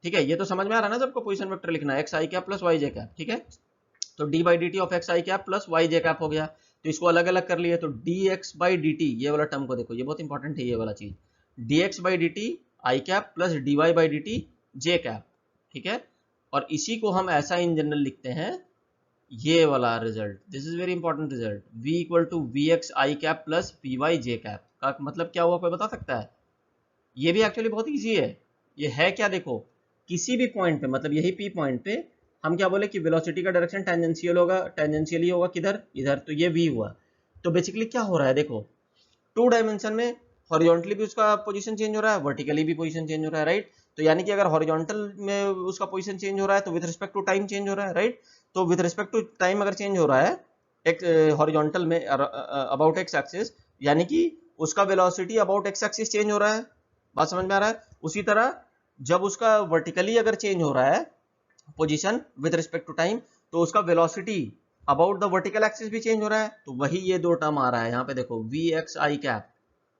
ठीक है। ये तो समझ में आ रहा है ना सबको, पोजीशन वेक्टर लिखना है x i cap plus y j cap, ठीक है। तो d by d t of x i cap plus y j cap हो गया, तो इसको अलग अलग कर लिए, तो dx बाई डी टी, ये वाला टर्म को देखो, ये बहुत इंपॉर्टेंट है ये वाला चीज, dx by d T I cap plus dy by d T J cap, ठीक है। और इसी को हम ऐसा इन जनरल लिखते हैं, ये वाला result, this is very important result, v equal to v x i cap plus p y j cap का मतलब क्या हुआ, कोई बता सकता है? ये भी एक्चुअली बहुत ईजी है, ये है क्या, देखो, किसी भी पॉइंट पे, मतलब यही पी पॉइंट पे हम क्या बोले कि वेलोसिटी का डायरेक्शन टेंजेंशियल होगा, टेंजेंशियली होगा किधर, इधर, तो ये v हुआ। तो बेसिकली क्या हो रहा है, देखो, टू डायमेंशन में हॉरिजॉन्टली भी उसका पोजीशन चेंज हो रहा है, वर्टिकली भी पोजीशन चेंज हो रहा है, राइट। तो यानी कि अगर हॉरिजॉन्टल में उसका पोजीशन चेंज हो रहा है तो with respect to time change हो रहा है, राइट। तो विद रिस्पेक्ट टू टाइम अगर चेंज हो रहा है एक हॉरिजॉन्टल में अबाउट एक्स एक्सिस, यानी कि उसका velocity about x axis change हो रहा है, बात समझ में आ रहा है। उसी तरह जब उसका वर्टिकली अगर चेंज हो रहा है position with respect to time, तो उसका velocity about the vertical axis भी चेंज हो रहा है, तो वही ये दो टर्म आ रहा है यहाँ पे, देखो v x i cap,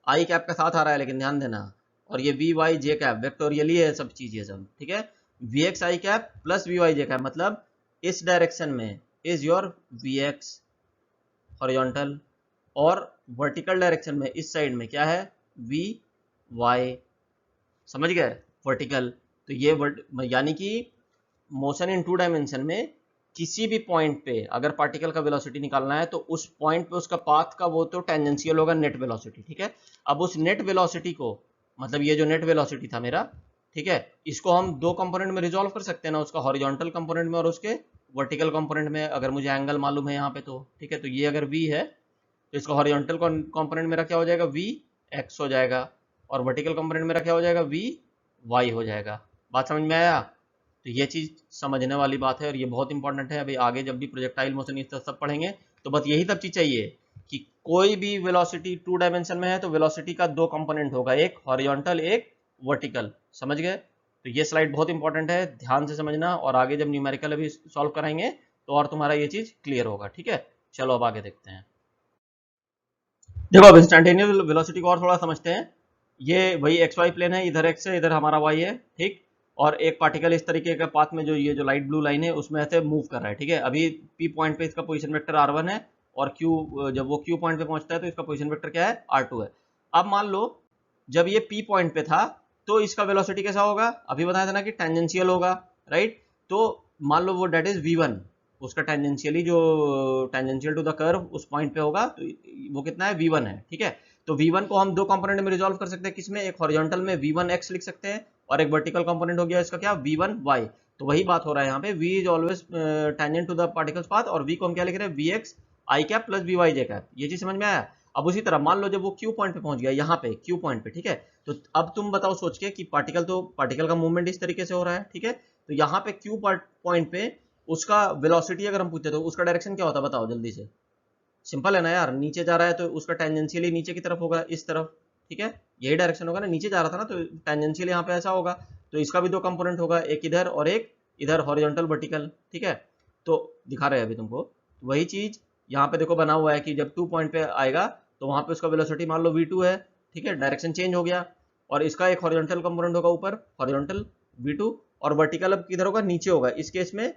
i cap का साथ आ रहा है लेकिन ध्यान देना, और ये v y j cap vectorially है सब चीज, ये सब ठीक है। V x i cap plus v y j cap, मतलब इस डायरेक्शन में is your v x horizontal, और वर्टिकल डायरेक्शन में इस साइड में क्या है, वी वाई, समझ गए, वर्टिकल। तो ये यानी कि मोशन इन टू डायमेंशन में किसी भी पॉइंट पे अगर पार्टिकल का वेलोसिटी निकालना है तो उस पॉइंट पे उसका पाथ का वो तो टेंजेंशियल होगा नेट वेलोसिटी, ठीक है। अब उस नेट वेलोसिटी को, मतलब ये जो नेट वेलोसिटी था मेरा, ठीक है, इसको हम दो कंपोनेंट में रिजॉल्व कर सकते हैं ना, उसका हॉरिजॉन्टल कंपोनेंट में और उसके वर्टिकल कंपोनेंट में, अगर मुझे एंगल मालूम है यहाँ पे तो, ठीक है। तो ये अगर v है तो इसका हॉरिजॉन्टल कंपोनेंट मेरा क्या हो जाएगा, v x हो जाएगा, और वर्टिकल कंपोनेंट मेरा क्या हो जाएगा, v y हो जाएगा। बात समझ में आया? तो ये चीज समझने वाली बात है और ये बहुत इंपॉर्टेंट है। अभी आगे जब भी प्रोजेक्टाइल मोशन इस सब पढ़ेंगे तो बस यही तब चीज चाहिए कि कोई भी वेलोसिटी टू डायमेंशन में है तो वेलोसिटी का दो कंपोनेंट होगा, एक हॉरिजॉन्टल एक वर्टिकल, समझ गए। तो ये स्लाइड बहुत इंपॉर्टेंट है, ध्यान से समझना, और आगे जब न्यूमेरिकल अभी सॉल्व कराएंगे तो और तुम्हारा ये चीज क्लियर होगा, ठीक है। चलो अब आगे देखते हैं। देखो अब इंस्टेंटेनियस वेलोसिटी को और थोड़ा समझते हैं। ये वही एक्स वाई प्लेन है, इधर एक्स है इधर हमारा वाई है, ठीक। और एक पार्टिकल इस तरीके का पाथ में, जो ये जो लाइट ब्लू लाइन है उसमें ऐसे मूव कर रहा है, ठीक है। अभी पी पॉइंट पे इसका पोजीशन वेक्टर r1 है, और q जब वो q पॉइंट पे पहुंचता है तो इसका पोजीशन वेक्टर क्या है, r2 है। अब मान लो जब ये p पॉइंट पे था तो इसका वेलोसिटी कैसा होगा, अभी बताया था ना कि टेंजेंशियल होगा, राइट। तो मान लो वो डेट इज v1, उसका टेंजेंशियली जो टेंजेंशियल टू द कर्व उस पॉइंट पे होगा, तो वो कितना है, v1 है, ठीक है। तो v1 को हम दो कंपोनेंट में रिजॉल्व कर सकते हैं, किसमें, एक हॉरिजॉन्टल में v1x लिख सकते हैं और एक वर्टिकल कंपोनेंट हो गया इसका क्या v1y। तो वही बात हो रहा है यहाँ पे, v is always tangent to the particle's path, और v को हम क्या लिख रहे हैं vx i cap plus vy j cap. ये चीज समझ में आया। अब उसी तरह मान लो जब वो q पॉइंट पे पहुंच गया, यहाँ पे q पॉइंट पे, ठीक है, तो अब तुम बताओ सोच के कि पार्टिकल का मूवमेंट इस तरीके से हो रहा है, ठीक है, तो यहाँ पे q पॉइंट पे उसका वेलोसिटी अगर हम पूछते तो उसका डायरेक्शन क्या होता है बताओ जल्दी से। सिंपल है ना यार, नीचे जा रहा है तो उसका टेंजेंशियली नीचे की तरफ होगा, इस तरफ, ठीक है, यही डायरेक्शन होगा ना, नीचे जा रहा था ना तो टेंजेंशियली यहाँ पे ऐसा होगा। तो इसका भी दो कंपोनेंट होगा, एक इधर और एक इधर, हॉरिजॉन्टल वर्टिकल, ठीक है। तो दिखा रहे हैं अभी तुमको वही चीज यहाँ पे देखो बना हुआ है कि जब 2 पॉइंट पे आएगा तो वहां पे उसका वेलोसिटी मान लो v2 है, ठीक है, डायरेक्शन चेंज हो गया, और इसका एक हॉरिजॉन्टल कंपोनेंट होगा ऊपर, हॉरिजॉन्टल v2, और वर्टिकल अब किधर होगा, नीचे होगा। इस केस में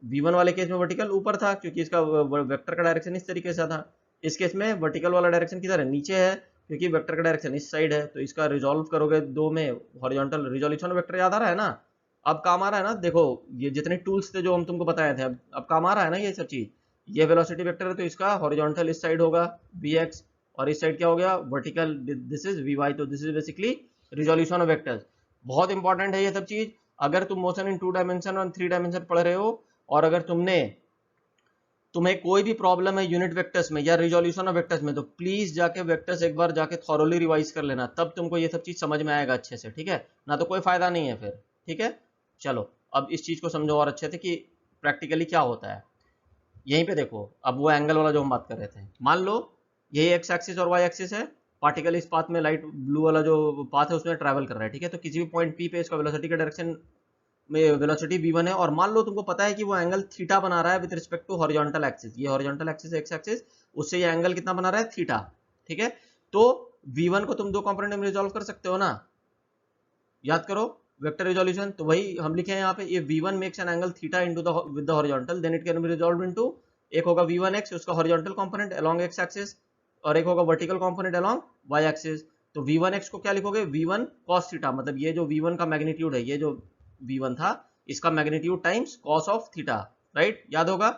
v1 वाले केस में वर्टिकल ऊपर था क्योंकि इसका वेक्टर का डायरेक्शन इस तरीके से था। इस केस में वर्टिकल वाला डायरेक्शन किधर है, नीचे है, क्योंकि वेक्टर का डायरेक्शन इस साइड है। तो इसका रिजॉल्व करोगे दो में, हॉरिजॉन्टल रिजोल्यूशन वेक्टर याद आ रहा है ना, अब काम आ रहा है ना। देखो ये जितने टूल्स थे जो हम तुमको बताए थे, अब काम आ रहा है ना ये सब चीज। ये वेलोसिटी वेक्टर है तो इसका हॉरिजॉन्टल इस साइड होगा vx, और इस साइड क्या हो गया वर्टिकल, दिस इज vy। तो this is basically resolution of vectors. बहुत इंपॉर्टेंट है ये सब चीज अगर तुम मोशन इन 2 डायमेंशन और 3 डायमेंशन पढ़ रहे हो, और अगर तुम्हें कोई भी प्रॉब्लम है यूनिट वेक्टर्स में या रिजोल्यूशन ऑफ वेक्टर्स में, तो प्लीज जाके वेक्टर्स एक बार जाके थॉरोली रिवाइज कर लेना, तब तुमको ये सब चीज समझ में आएगा अच्छे से, ठीक है ना, तो कोई फायदा नहीं है फिर, ठीक है। चलो अब इस चीज को समझो और अच्छे से कि प्रैक्टिकली क्या होता है। यहीं पे देखो अब वो एंगल वाला जो हम बात कर रहे थे, मान लो यही एक्स एक्सिस और वाई एक्सिस है, पार्टिकल इस पाथ में, लाइट ब्लू वाला जो पाथ है उसमें ट्रैवल कर रहा है, ठीक है, तो किसी भी पॉइंट पी पे इसका वेलोसिटी का डायरेक्शन में वेलोसिटी v1 है, और मान लो तुमको पता है कि वो एंगल थीटा बना रहा है with respect to horizontal axis, ये हॉरिजॉन्टल एक्सिस एक्स एक्सिस, उससे ये एंगल कितना बना रहा है थीटा, ठीक है। तो v1 को तुम दो कंपोनेंट में रिजॉल्व कर सकते हो ना, याद करो वेक्टर रिजोल्यूशन। तो वही हम लिखे हैं यहाँ पे, ये v1 makes an angle theta into the with the horizontal, then it can be resolved into, एक होगा v1x उसका horizontal component along x axis, और एक होगा vertical component along y axis. तो v1x को क्या लिखोगे, v1 cos थीटा, मतलब ये जो v1 का मैग्नीट्यूड है, ये जो v1 था इसका magnitude times cos of theta, right, याद होगा।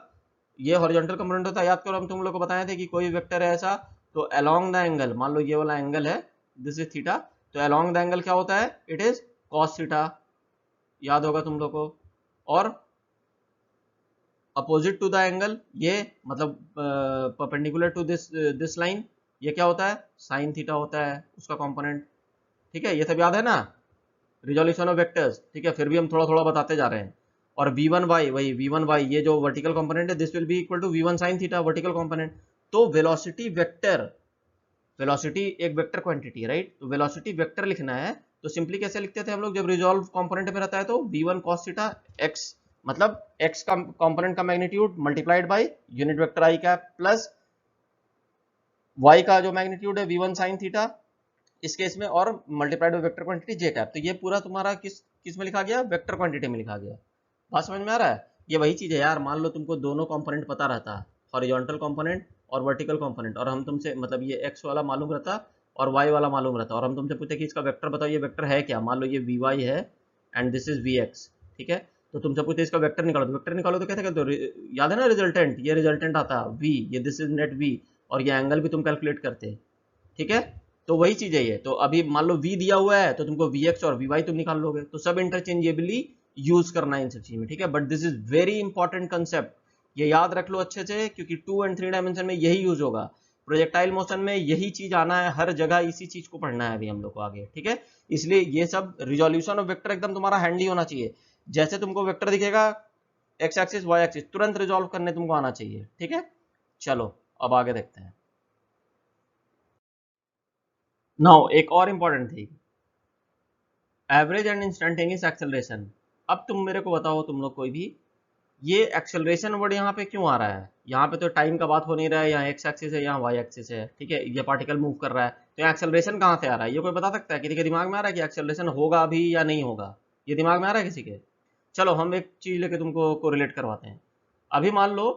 ये हॉरिजॉन्टल कंपोनेंट होता है, याद करो हम तुम लोग को बताए थे कि कोई वेक्टर है ऐसा, तो अलोंग द एंगल, मान लो ये वाला एंगल है, दिस इज थीटा, तो अलोंग द एंगल क्या होता है, इट इज cos थीटा, याद होगा तुम लोग को। और अपोजिट टू द एंगल, ये मतलब परपेंडिकुलर टू दिस लाइन, ये क्या होता है, साइन थीटा होता है उसका कंपोनेंट, ठीक है, ये सब याद है ना, रिजोल्यूशन ऑफ वेक्टर्स, ठीक है। फिर भी हम थोड़ा थोड़ा बताते जा रहे हैं। और v1y, वही v1y, ये जो वर्टिकल कंपोनेंट है, this will be equal to v1 sin theta, vertical component. तो वेलोसिटी वेक्टर, वेलोसिटी एक वेक्टर क्वांटिटी है, राइट, तो वेलोसिटी वेक्टर लिखना है तो सिंपली कैसे लिखते थे हम लोग, जब रिजॉल्व कंपोनेंट में रहता है तो v1 cos थीटा x, मतलब x का कंपोनेंट का magnitude multiplied by unit vector i cap, plus y का जो मैग्नीट्यूड है v1 sin थीटा इस केस में, और multiplied by vector quantity j cap. तो ये पूरा तुम्हारा किस में लिखा गया, वेक्टर क्वांटिटी में लिखा गया। बात समझ में आ रहा है। ये वही चीज है यार, मान लो तुमको दोनों कंपोनेंट पता रहता, हॉरिजॉन्टल कंपोनेंट और वर्टिकल कंपोनेंट, और हम तुमसे मतलब ये x वाला मालूम रहता और y वाला मालूम रहता, और हम तुमसे पूछते कि इसका वेक्टर बताओ, ये वेक्टर है क्या, मान लो ये vy है एंड दिस इज vx, ठीक है, तो तुमसे पूछते इसका वेक्टर निकालो, तो वेक्टर निकालो तो कैसे कहते हो, याद है ना रिजल्टेंट, ये रिजल्टेंट आता v, ये दिस इज नेट v, और ये एंगल भी तुम कैलकुलेट करते, ठीक है। तो वही चीज है ये। तो अभी मान लो v दिया हुआ है तो तुमको vx और vy तुम निकाल लोगे, तो सब इंटरचेंजेबली यूज करना है इन सब चीज में, ठीक है। But this is very important concept, ये याद रख लो अच्छे से, क्योंकि 2 एंड 3 डायमेंशन में यही यूज होगा, प्रोजेक्टाइल मोशन में यही चीज आना है, हर जगह इसी चीज को पढ़ना है अभी हम लोग को आगे, ठीक है। इसलिए ये सब रिजोल्यूशन ऑफ वेक्टर एकदम तुम्हारा हैंडी होना चाहिए, जैसे तुमको वेक्टर दिखेगा एक्स एक्सिस वाई एक्सिस तुरंत रिजोल्व करने तुमको आना चाहिए, ठीक है। चलो अब आगे देखते हैं। नाउ एक और important thing, average and instantaneous acceleration. अब तुम मेरे को बताओ, तुम लोग कोई भी, ये एक्सेलरेशन वर्ड यहाँ पे क्यों आ रहा है, यहाँ पे तो टाइम का बात हो नहीं रहा है, यहाँ एक्स एक्सिस है यहाँ वाई एक्सिस है, ठीक है, ये पार्टिकल मूव कर रहा है, तो यहाँ एक्सेलरेशन कहाँ से आ रहा है, ये कोई बता सकता है, किसी के दिमाग में आ रहा है कि एक्सेलरेशन होगा अभी या नहीं होगा, ये दिमाग में आ रहा है किसी के। चलो हम एक चीज लेके तुमको कोरिलेट करवाते हैं। अभी मान लो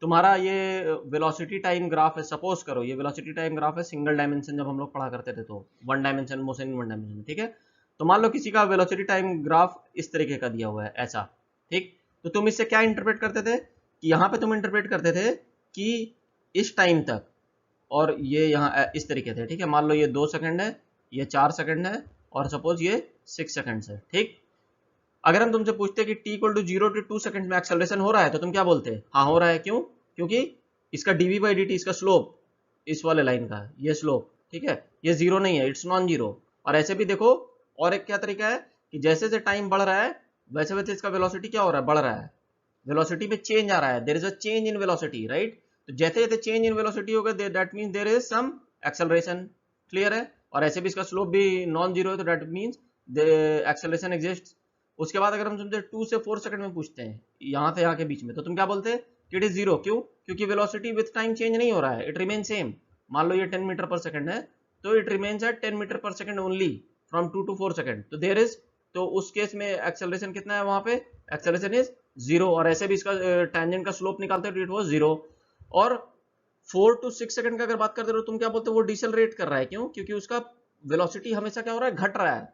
तुम्हारा ये वेलोसिटी टाइम ग्राफ है, सपोज करो ये वेलोसिटी टाइम ग्राफ है सिंगल डायमेंशन, जब हम लोग पढ़ा करते थे तो one dimension motion in one dimension, ठीक है। तो मान लो किसी का वेलोसिटी टाइम ग्राफ इस तरीके का दिया हुआ है ऐसा, ठीक, तो तुम इससे क्या इंटरप्रेट करते थे कि यहाँ पे तुम इंटरप्रेट करते थे कि इस टाइम तक, और ये यहाँ इस तरीके से, ठीक है, मान लो ये 2 सेकंड है, ये 4 सेकंड है, और सपोज ये 6 सेकंड है, ठीक। अगर हम तुमसे पूछते कि t equal to 0 to 2 second में एक्सेलरेशन हो रहा है तो तुम क्या बोलते? हाँ हो रहा है। क्यों? क्योंकि इसका dv बाई dt, इसका स्लोप, इस वाले लाइन का ये स्लोप, ठीक है, ये जीरो नहीं है, इट्स नॉन जीरो। और ऐसे भी देखो, और एक क्या तरीका है कि जैसे जैसे टाइम बढ़ रहा है वैसे वैसे इसका वेलोसिटी क्या हो रहा है, बढ़ रहा है, वेलोसिटी में चेंज आ रहा है, there is a change in velocity, right. तो जैसे जैसे चेंज इन वेलोसिटी होगा that means there is some acceleration, clear है। और ऐसे भी इसका स्लोप भी नॉन जीरो है तो that means the acceleration exist. उसके बाद अगर हम तुमसे 2 से 4 सेकंड में पूछते हैं यहाँ से यहाँ के बीच में, तो तुम क्या बोलते हैं? It is zero. क्यों? क्योंकि वेलोसिटी विथ टाइम चेंज नहीं हो रहा है, इट रिमेन सेम। मान लो ये 10 मीटर पर सेकंड है तो इट रिमेन्स एट 10 मीटर पर second only from 2 to 4 second. तो देयर इज, तो उस केस में एक्सेलरेशन कितना है वहां पे? Acceleration is zero. और ऐसे भी इसका टेंजेंट का स्लोप निकालते हो तो इट वाज जीरो। और 4 to 6 सेकंड का अगर बात करते हो तुम क्या बोलते हो? वो डिसेलरेट कर रहा है। क्यों? क्योंकि उसका वेलोसिटी हमेशा क्या हो रहा है, घट रहा है।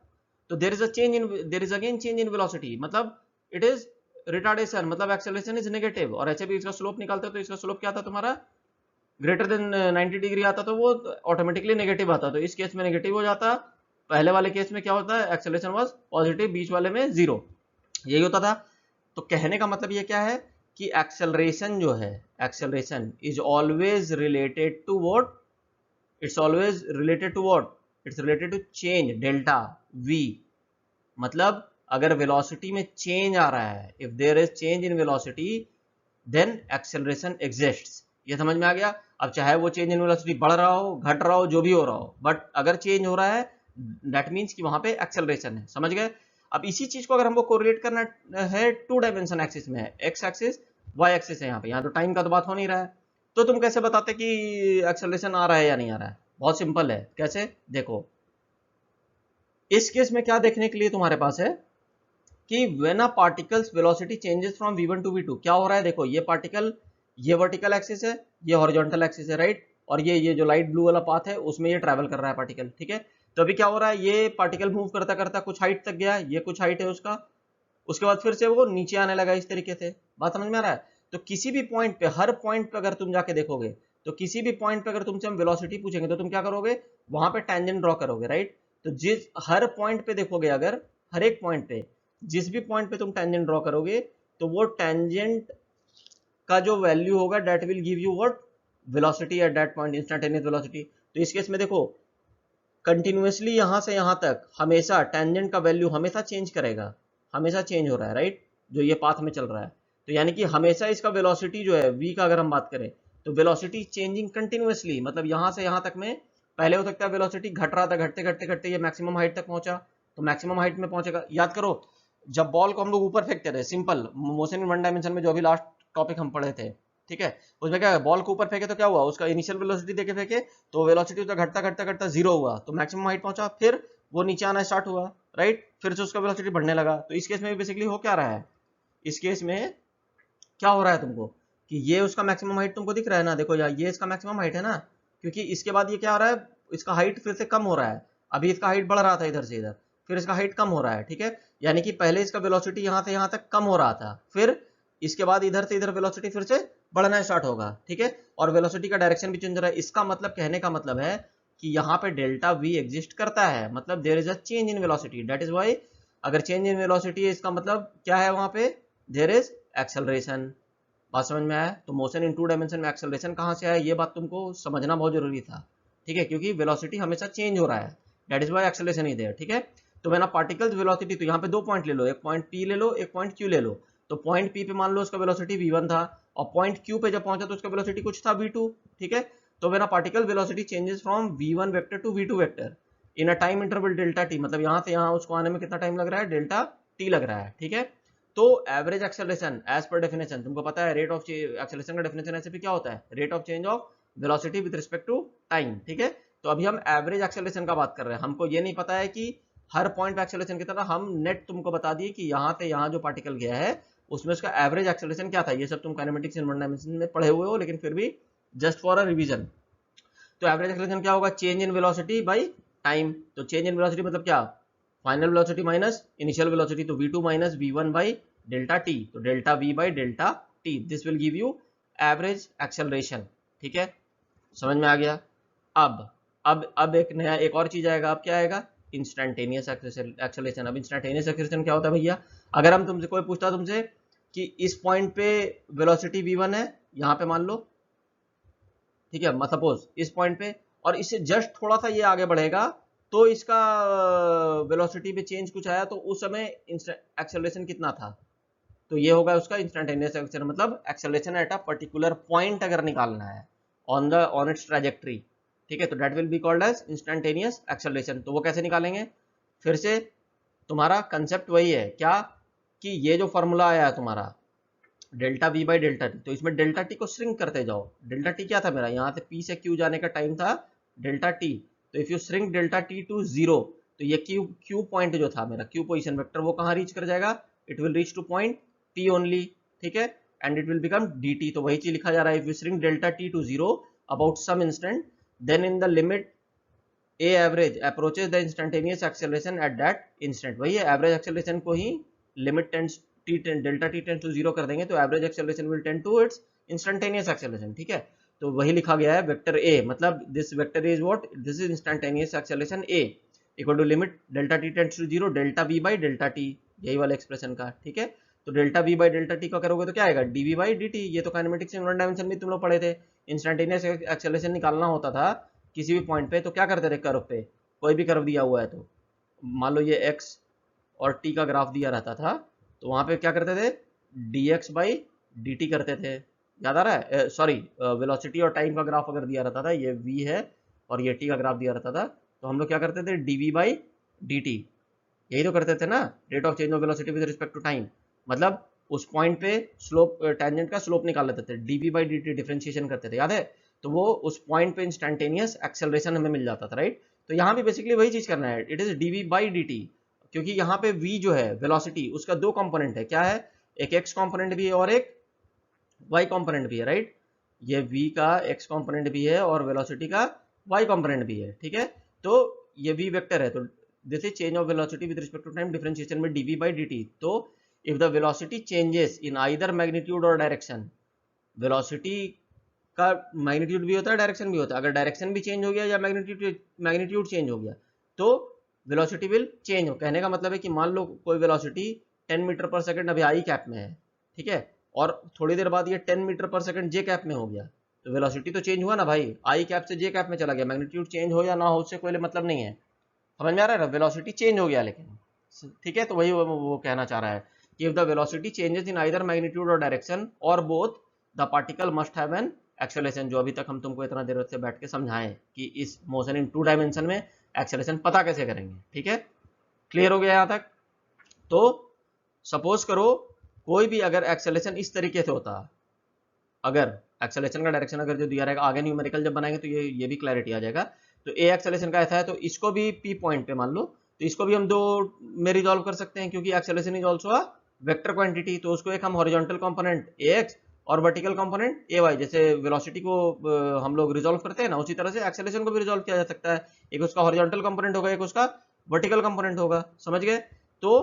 तो there is a change in, there is again change in velocity, मतलब इट इज रिटार्डेशन, मतलब एक्सेलरेशन इज नेगेटिव। और ऐसे भी इसका स्लोप निकालते हो तो इसका स्लोप क्या था तुम्हारा? ग्रेटर देन 90 डिग्री आता तो वो ऑटोमेटिकली नेगेटिव आता, तो इस केस में नेगेटिव हो जाता। पहले वाले केस में क्या होता है? एक्सेलरेशन वाज पॉजिटिव, बीच वाले में जीरो, यही होता था। तो कहने का मतलब ये क्या है कि एक्सेलरेशन जो है, acceleration is always related to what? It's always related to what? It's related to change delta v। मतलब अगर वेलोसिटी में चेंज आ रहा है, if there is change in velocity then acceleration exists. ये समझ में आ गया? अब चाहे वो चेंज इन वेलोसिटी बढ़ रहा हो, घट रहा हो, जो भी हो रहा हो, बट अगर चेंज हो रहा है दैट मीन्स कि वहां पे एक्सेलरेशन है। समझ गए? अब इसी चीज को अगर हमको कोरिलेट करना है 2 डायमेंशन एक्सिस में, एक्स एक्सिस वाई एक्सिस है, यहाँ तो टाइम का तो बात हो नहीं रहा है, तो तुम कैसे बताते कि एक्सेलरेशन आ रहा है या नहीं आ रहा है? बहुत सिंपल है। कैसे? देखो, इस केस में क्या देखने के लिए तुम्हारे पास है कि when a particle's velocity changes from v1 to v2, क्या हो रहा है? देखो, ये पार्टिकल, ये वर्टिकल एक्सिस है, ये हॉरिजॉन्टल एक्सिस है, राइट। और ये जो लाइट ब्लू वाला पाथ है उसमें ये ट्रैवल कर रहा है पार्टिकल, ठीक है। तो अभी क्या हो रहा है? ये पार्टिकल मूव करता करता कुछ हाइट तक गया, ये कुछ हाइट है उसका, उसके बाद फिर से वो नीचे आने लगा इस तरीके से। बात समझ में आ रहा है? तो किसी भी पॉइंट पे, हर पॉइंट पे अगर तुम जाके देखोगे तो किसी भी पॉइंट पे अगर तुमसे हम वेलोसिटी पूछेंगे तो तुम क्या करोगे? वहां पे टेंजेंट ड्रॉ करोगे, राइट। तो जिस हर पॉइंट पे देखोगे, अगर हर एक पॉइंट पे, जिस भी पॉइंट पे तुम टेंजेंट ड्रॉ करोगे तो वो टेंजेंट का जो वैल्यू होगा that will give you what? Velocity at that point, instantaneous velocity. तो इस केस में देखो, कंटिन्यूअसली यहां से यहां तक हमेशा टेंजेंट का वैल्यू हमेशा चेंज करेगा, हमेशा चेंज हो रहा है, राइट, जो ये पाथ में चल रहा है। तो यानी कि हमेशा इसका वेलोसिटी जो है v का, अगर हम बात करें तो वेलोसिटी चेंजिंग कंटिन्यूअसली, मतलब यहां से यहां तक में पहले हो सकता है वेलोसिटी घट रहा था, घटते घटते घटते ये मैक्सिमम हाइट तक पहुंचा, तो मैक्सिमम हाइट में पहुंचेगा। याद करो, जब बॉल को हम लोग ऊपर फेंकते थे, simple motion in one dimension में जो अभी लास्ट टॉपिक हम पढ़े थे, ठीक है, उसमें क्या है, बॉल को ऊपर फेंके तो क्या हुआ, उसका इनिशियल वेलोसिटी देके फेंके तो वेलोसिटी उसका घटता घटता घटता जीरो हुआ, तो मैक्सिमम हाइट पहुंचा, फिर वो नीचे आना स्टार्ट हुआ, राइट, फिर से उसका वेलोसिटी बढ़ने लगा। तो इस केस में भी बेसिकली हो क्या रहा है, इस केस में क्या हो रहा है तुमको कि ये उसका मैक्सिमम हाइट तुमको दिख रहा है ना, देखो यार, ये इसका मैक्सिमम हाइट है ना, क्योंकि इसके बाद ये क्या हो रहा है, इसका हाइट फिर से कम हो रहा है। अभी इसका हाइट बढ़ रहा था इधर से इधर, फिर इसका हाइट कम हो रहा है, ठीक है। यानी कि पहले इसका वेलोसिटी यहाँ से यहाँ तक कम हो रहा था, फिर इसके बाद इधर से इधर वेलोसिटी फिर से बढ़ना स्टार्ट होगा, ठीक है। और वेलोसिटी का डायरेक्शन भी चेंज हो रहा है। इसका मतलब, कहने का मतलब है कि यहाँ पे डेल्टा वी एग्जिस्ट करता है, मतलब there is a change in velocity, that is why अगर चेंज इन वेलोसिटी है इसका मतलब क्या है, वहां पे देयर इज एक्सेलरेशन। बात समझ में आया? तो मोशन इन 2 डायमेंशन में एक्सेलरेशन कहाँ से आया, ये बात तुमको समझना बहुत जरूरी था, ठीक है, क्योंकि वेलोसिटी हमेशा चेंज हो रहा है, that is why acceleration is there, ठीक है। तो व्हेन अ पार्टिकल्स वेलोसिटी, तो यहाँ पे 2 पॉइंट ले लो, एक पॉइंट P ले लो, एक पॉइंट Q ले लो। तो पॉइंट P पे मान लो उसका वेलोसिटी v1 था, और पॉइंट Q पे जब पहुंचा तो उसका वेलोसिटी कुछ था v2, ठीक है। तो when a particle velocity changes from v1 vector to v2 vector in a time interval delta t, मतलब यहाँ से यहाँ उसको आने में कितना टाइम लग रहा है, डेल्टा t लग रहा है, ठीक है। तो average acceleration as per definition, तुमको पता है रेट ऑफ एक्सेलरेशन का डेफिनेशन ऐसे भी क्या होता है, rate of change of velocity with respect to time, ठीक है। तो अभी हम एवरेज एक्सेलरेशन का बात कर रहे हैं, हमको ये नहीं पता है कि हर पॉइंट पे एक्सेलरेशन कितना था, हम नेट तुमको बता दिए कि यहाँ से यहाँ जो पार्टिकल गया है उसमें उसका एवरेज एक्सेलरेशन क्या था। ये सब तुम काइनेमेटिक्स इन वन डायमेंशन में पढ़े हुए हो, लेकिन फिर भी जस्ट फॉर अ रिवीजन। तो एवरेज एक्सेलरेशन क्या होगा, change in velocity by time. तो चेंज इन वेलोसिटी मतलब क्या, final velocity minus initial velocity, तो v2 minus v1 by delta T, तो delta v by delta T, this will give you average acceleration, ठीक है, समझ में आ गया। अब एक नया, एक और चीज आएगा, अब क्या आएगा, इंस्टेंटेनियस एक्सेलरेशन। अब इंस्टेंटेनियस एक्सेलरेशन क्या होता है भैया, अगर हम तुमसे कोई पूछता तुमसे कि इस पॉइंट पे वेलोसिटी v1 है, यहाँ पे मान लो, ठीक है, सपोज इस पॉइंट पे, और इससे जस्ट थोड़ा सा ये आगे बढ़ेगा तो इसका वेलोसिटी में चेंज कुछ आया, तो उस समय एक्सेलरेशन कितना था, तो ये होगा उसका इंस्टेंटेनियस एक्सेलरेशन। मतलब acceleration at a particular point अगर निकालना है ऑन इट्स ट्रैजेक्टरी, ठीक है, तो that will be called as instantaneous acceleration. तो वो कैसे निकालेंगे, फिर से तुम्हारा कंसेप्ट वही है क्या, कि ये जो फॉर्मूला आया है तुम्हारा delta v by delta T, तो इसमें डेल्टा टी को श्रिंक करते जाओ। डेल्टा टी क्या था मेरा, यहाँ से पी से क्यू जाने का टाइम था डेल्टा टी, तो if you shrink delta T to zero, तो ये क्यू पॉइंट जो था मेरा, क्यू पोजिशन वेक्टर, वो कहाँ रीच कर जाएगा, it will reach to point T only, ठीक है, and it will become D T. तो वही चीज लिखा जा रहा है, if you shrink delta T to zero about some instant, then in the limit A average approaches the instantaneous acceleration at that instant. वही है, एवरेज एक्सेलरेशन को ही limit tends delta T tends to zero कर देंगे, तो average acceleration will tend to it's instantaneous acceleration, ठीक है। तो वही लिखा गया है वेक्टर ए, मतलब this vector is what, this is instantaneous acceleration a equal to limit delta T tends to zero delta v by delta t, यही वाला एक्सप्रेशन का, ठीक है। तो delta v by delta t का करोगे तो क्या आएगा, d v by d t. ये तो काइनेमेटिक्स इन वन डायमेंशन में तुम लोग पढ़े थे, इंस्टेंटेनियस एक्सेलरेशन निकालना होता था किसी भी पॉइंट पे, तो क्या करते थे, कर्व पे कोई भी कर्व दिया हुआ है, तो मान लो ये x और t का ग्राफ दिया रहता था, तो वहां पे क्या करते थे, dx बाई dt करते थे, याद आ रहा है, सॉरी वेलोसिटी और टाइम का ग्राफ अगर दिया रहता था, ये v है और ये t का ग्राफ दिया रहता था, तो हम लोग क्या करते थे, dv बाई dt, यही तो करते थे ना, rate of change of velocity with respect to time. मतलब उस पॉइंट पे स्लोप, टेंजेंट का स्लोप निकाल लेते थे, dv बाई dt डिफरेंशिएशन करते थे, याद है, तो वो उस पॉइंट पे इंस्टेंटेनियस एक्सेलरेशन हमें मिल जाता था, राइट। तो यहाँ भी बेसिकली वही चीज करना है, it is dv by dt, क्योंकि यहाँ पे v जो है वेलोसिटी, उसका दो कंपोनेंट है, क्या है, एक x कंपोनेंट भी है और एक y कंपोनेंट भी है, राइट। ये v का x कंपोनेंट भी है और वेलोसिटी का y कंपोनेंट भी है, ठीक है। तो ये v वेक्टर है, तो this is change of velocity with respect to time differentiation में dv बाई dt। तो if the velocity changes in either magnitude और डायरेक्शन, वेलोसिटी का मैग्नीट्यूड भी होता है, डायरेक्शन भी होता है, अगर डायरेक्शन भी चेंज हो गया या मैग्नीट्यूड चेंज हो गया, तो वेलोसिटी विल चेंज हो। कहने का मतलब है कि मान लो कोई वेलोसिटी 10 मीटर पर सेकंड अभी आई कैप में है, ठीक है, और थोड़ी देर बाद ये 10 मीटर पर सेकंड जे कैप में हो गया, तो वेलोसिटी तो चेंज हुआ ना भाई, आई कैप से जे कैप में चला गया, मैग्नीट्यूड चेंज हो या ना हो उससे कोई मतलब नहीं है, समझ में आ रहा है ना, वेलोसिटी चेंज हो गया लेकिन, ठीक है। तो वही वो कहना चाह रहा है कि if the velocity changes in either magnitude और डायरेक्शन और both, the particle must have an acceleration, जो अभी तक हम तुमको इतना देर से बैठ के समझाएं कि इस मोशन इन टू डायमेंशन में एक्सेलरेशन पता कैसे करेंगे, ठीक है, क्लियर हो गया यहाँ तक। तो सपोज करो कोई भी अगर एक्सेलरेशन इस तरीके से होता, अगर एक्सेलरेशन का डायरेक्शन अगर जो दिया रहेगा, आगे न्यूमेरिकल जब बनाएंगे तो ये भी क्लैरिटी आ जाएगा। तो ए एक्सेलरेशन का ऐसा है, तो इसको भी पी पॉइंट पे मान लो, तो इसको भी हम दो में रिजॉल्व कर सकते हैं, क्योंकि acceleration is also a vector quantity. तो उसको एक हम हॉरिजॉन्टल कंपोनेंट ax और वर्टिकल कंपोनेंट ay, जैसे वेलोसिटी को हम लोग रिजॉल्व करते हैं ना, उसी तरह से एक्सेलरेशन को भी रिजॉल्व किया जा सकता है, एक उसका हॉरिजॉन्टल कंपोनेंट होगा, एक उसका वर्टिकल कंपोनेंट होगा, समझ गए। तो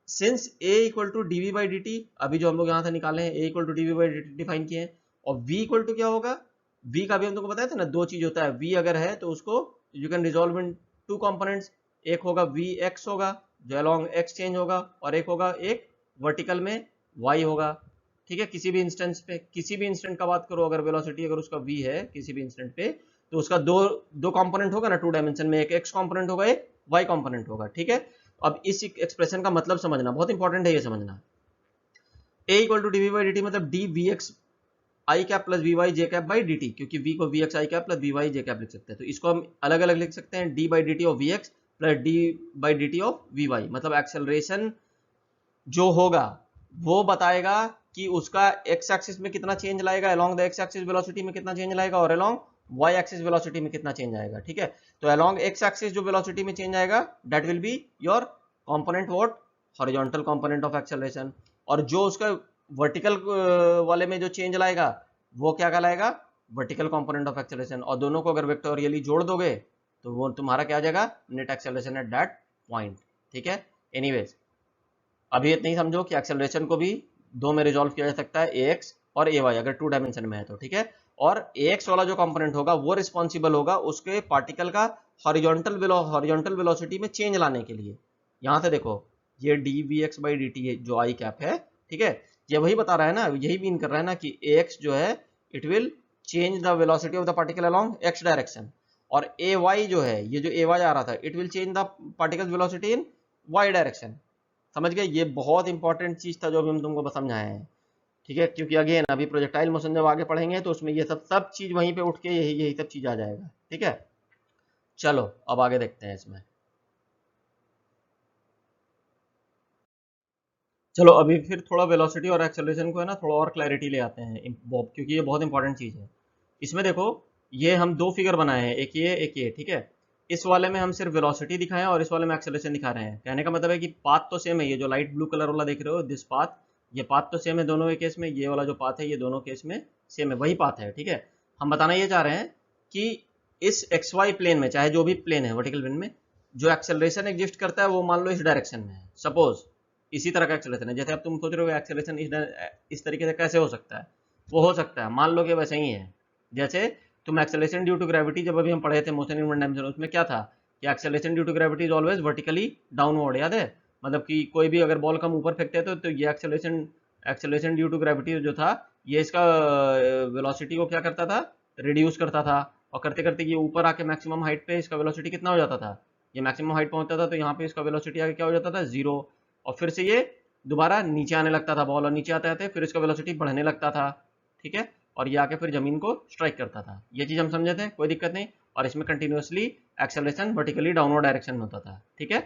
since a equal to dv by dt, अभी जो हम लोग यहाँ से निकाले हैं a equal to dv by dt define किए हैं, और v इक्वल टू क्या होगा, v का भी हम तुमको बताया था ना, दो चीज होता है, v अगर है तो उसको you can resolve in two components, एक होगा vx होगा जो अलोंग x चेंज होगा, और एक होगा एक वर्टिकल में y होगा, ठीक है। किसी भी इंस्टेंस पे, किसी भी इंस्टेंट का बात करो, अगर वेलोसिटी अगर उसका v है किसी भी इंस्टेंट पे, तो उसका दो कंपोनेंट होगा ना टू डायमेंशन में, एक x कंपोनेंट होगा, एक y कंपोनेंट होगा, ठीक है। अब इस एक्सप्रेशन का मतलब समझना बहुत इंपॉर्टेंट है, ये समझना, a equal to dv by dt मतलब dvx i cap plus v y j cap by d t, क्योंकि v को v x i cap plus v y j cap लिख सकते हैं, तो इसको हम अलग अलग लिख सकते हैं, d by d t of v x plus d by d t of v y. मतलब एक्सेलरेशन जो होगा वो बताएगा कि उसका एक्स एक्सिस में कितना चेंज लाएगा, along the x axis velocity में कितना चेंज लाएगा, और अलोंग वाई एक्सिस वेलोसिटी में कितना चेंज आएगा, ठीक है। तो अलोंग एक्स एक्सिस जो वेलोसिटी में चेंज आएगा, that will be your component what, horizontal component of acceleration, और जो उसका वर्टिकल वाले में जो चेंज लाएगा वो क्या कहलाएगा, वर्टिकल कंपोनेंट ऑफ एक्सेलरेशन। और दोनों को अगर वेक्टोरियली जोड़ दोगे तो वो तुम्हारा क्या आ जाएगा, net acceleration at that point, ठीक है। एनीवेज अभी इतना ही समझो कि एक्सेलरेशन को भी दो में रिजॉल्व किया जा सकता है, ax और ay अगर टू डायमेंशन में है तो, ठीक है। और ax वाला जो कंपोनेंट होगा वो रिस्पॉन्सिबल होगा उसके पार्टिकल का हॉरिजॉन्टल वेलोसिटी में चेंज लाने के लिए। यहाँ से देखो ये dvx/dt जो आई कैप है, ठीक है, ये वही बता रहा है ना, यही मीन कर रहा है ना कि ax जो है it will change the velocity of the particle along x direction, और ay जो है, ये जो ay आ रहा था, it will change the particle velocity in y direction. समझ गए? ये बहुत इंपॉर्टेंट चीज था जो अभी हम तुमको समझाए हैं, ठीक है, क्योंकि अगेन अभी प्रोजेक्टाइल मोशन जब आगे पढ़ेंगे तो उसमें ये सब चीज वहीं पे उठ के यही सब चीज आ जाएगा, ठीक है। चलो अब आगे देखते हैं इसमें। चलो अभी फिर थोड़ा वेलोसिटी और एक्सेलरेशन को है ना थोड़ा और क्लैरिटी ले आते हैं, क्योंकि ये बहुत इंपॉर्टेंट चीज है। इसमें देखो ये हम दो फिगर बनाए हैं, एक ये, ठीक है। इस वाले में हम सिर्फ वेलोसिटी दिखाए हैं और इस वाले में एक्सेलरेशन दिखा रहे हैं। कहने का मतलब है कि पाथ तो सेम है, ये जो लाइट ब्लू कलर वाला देख रहे हो दिस पाथ, ये पाथ तो सेम है दोनों के केस में, ये वाला जो पाथ है ये दोनों केस में सेम है, वही पाथ है, ठीक है। हम बताना ये चाह रहे हैं कि इस एक्स वाई प्लेन में, चाहे जो भी प्लेन है वर्टिकल प्लेन में, जो एक्सेलरेशन एग्जिस्ट करता है वो मान लो इस डायरेक्शन में है। सपोज इसी तरह का एक्सेलरेशन है, जैसे अब तुम सोच रहे हो एक्सेलरेशन इस तरीके से कैसे हो सकता है, वो हो सकता है, मान लो कि वैसे ही है। जैसे तुम एक्सेलरेशन ड्यू टू ग्रेविटी जब अभी हम पढ़े थे मोशन इन वन डायमेंशन, उसमें क्या था कि acceleration due to gravity is always vertically downward, याद है? मतलब कि कोई भी अगर बॉल हम ऊपर फेंकते हैं तो ये एक्सेलरेशन ड्यू टू ग्रेविटी जो था ये इसका वेलोसिटी को क्या करता था, रिड्यूस करता था, और करते करते ये ऊपर आके मैक्सिमम हाइट पे इसका वेलोसिटी कितना हो जाता था, ये मैक्सिमम हाइट पहुंचता था तो यहाँ पे इसका वेलोसिटी आगे क्या हो जाता था, 0, और फिर से ये दोबारा नीचे आने लगता था बॉल, और नीचे आते आते फिर इसका वेलोसिटी बढ़ने लगता था, ठीक है, और ये आके फिर जमीन को स्ट्राइक करता था। ये चीज हम समझे थे, कोई दिक्कत नहीं। और इसमें continuously acceleration vertically downward direction में होता था, ठीक है।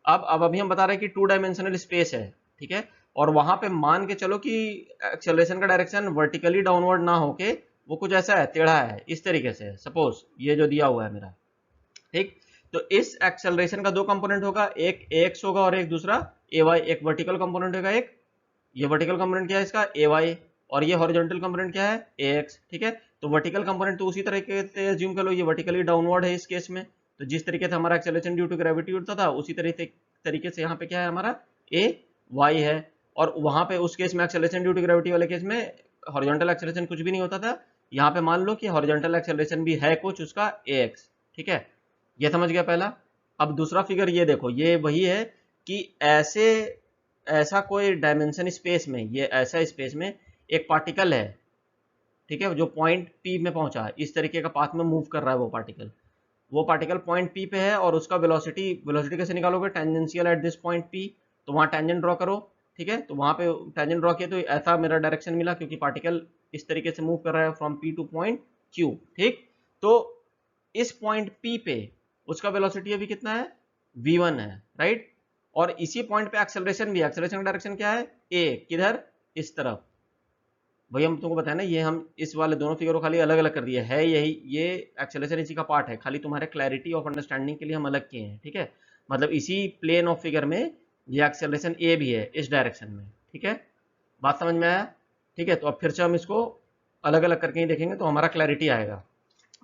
अब अभी हम बता रहे हैं कि 2 डायमेंशनल स्पेस है, ठीक है, और वहां पे मान के चलो कि एक्सेलरेशन का डायरेक्शन वर्टिकली डाउनवर्ड ना होके वो कुछ ऐसा है, टेढ़ा है, इस तरीके से, सपोज ये जो दिया हुआ है मेरा, ठीक। तो इस एक्सेलरेशन का दो कंपोनेंट होगा, एक ax होगा और एक दूसरा ay। एक वर्टिकल कंपोनेंट होगा, एक ये वर्टिकल कंपोनेंट क्या है इसका, ay, और ये हॉरिजॉन्टल कंपोनेंट क्या है, ax, ठीक है। तो वर्टिकल कंपोनेंट तो उसी तरीके से अज्यूम कर लो ये वर्टिकली डाउनवर्ड है इस केस में, तो जिस तरीके से हमारा एक्सेलरेशन ड्यू टू ग्रेविटी उठता था उसी तरीके से यहाँ पे क्या है हमारा ay है, और वहां पे उस केस में एक्सेलरेशन ड्यू टू ग्रेविटी वाले केस में हॉरिजॉन्टल एक्सेलरेशन कुछ भी नहीं होता था। यहाँ पे मान लो कि हॉरिजॉन्टल एक्सेलरेशन भी है कुछ उसका ax, ठीक है, ये समझ गया पहला। अब दूसरा फिगर ये देखो, ये वही है कि ऐसा कोई डायमेंशन स्पेस में, ये ऐसा स्पेस में एक पार्टिकल है, ठीक है, जो पॉइंट P में पहुंचा है, इस तरीके का पाथ में मूव कर रहा है वो पार्टिकल पॉइंट P पे है, और उसका वेलोसिटी कैसे निकालोगे, tangential at this point P, तो वहां टेंजेंट ड्रॉ करो, ठीक है, तो वहां पे टेंजेंट ड्रॉ किया तो ऐसा मेरा डायरेक्शन मिला, क्योंकि पार्टिकल इस तरीके से मूव कर रहा है from P to point Q, ठीक। तो इस पॉइंट P पे उसका वेलोसिटी अभी कितना है, v1 है, राइट, और इसी पॉइंट पे एक्सेलरेशन भी, एक्सेलरेशन का डायरेक्शन क्या है, a, किधर, इस तरफ। वही हम तुमको बताया ना, ये हम इस वाले दोनों फिगर को खाली अलग अलग कर दिए है, यही ये एक्सेलरेशन इसी का पार्ट है, खाली तुम्हारे क्लैरिटी ऑफ अंडरस्टैंडिंग के लिए हम अलग किए हैं, ठीक है। मतलब इसी प्लेन ऑफ फिगर में ये एक्सेलरेशन a भी है इस डायरेक्शन में, ठीक है, बात समझ में आया, ठीक है। तो अब फिर से हम इसको अलग अलग करके ही देखेंगे तो हमारा क्लैरिटी आएगा।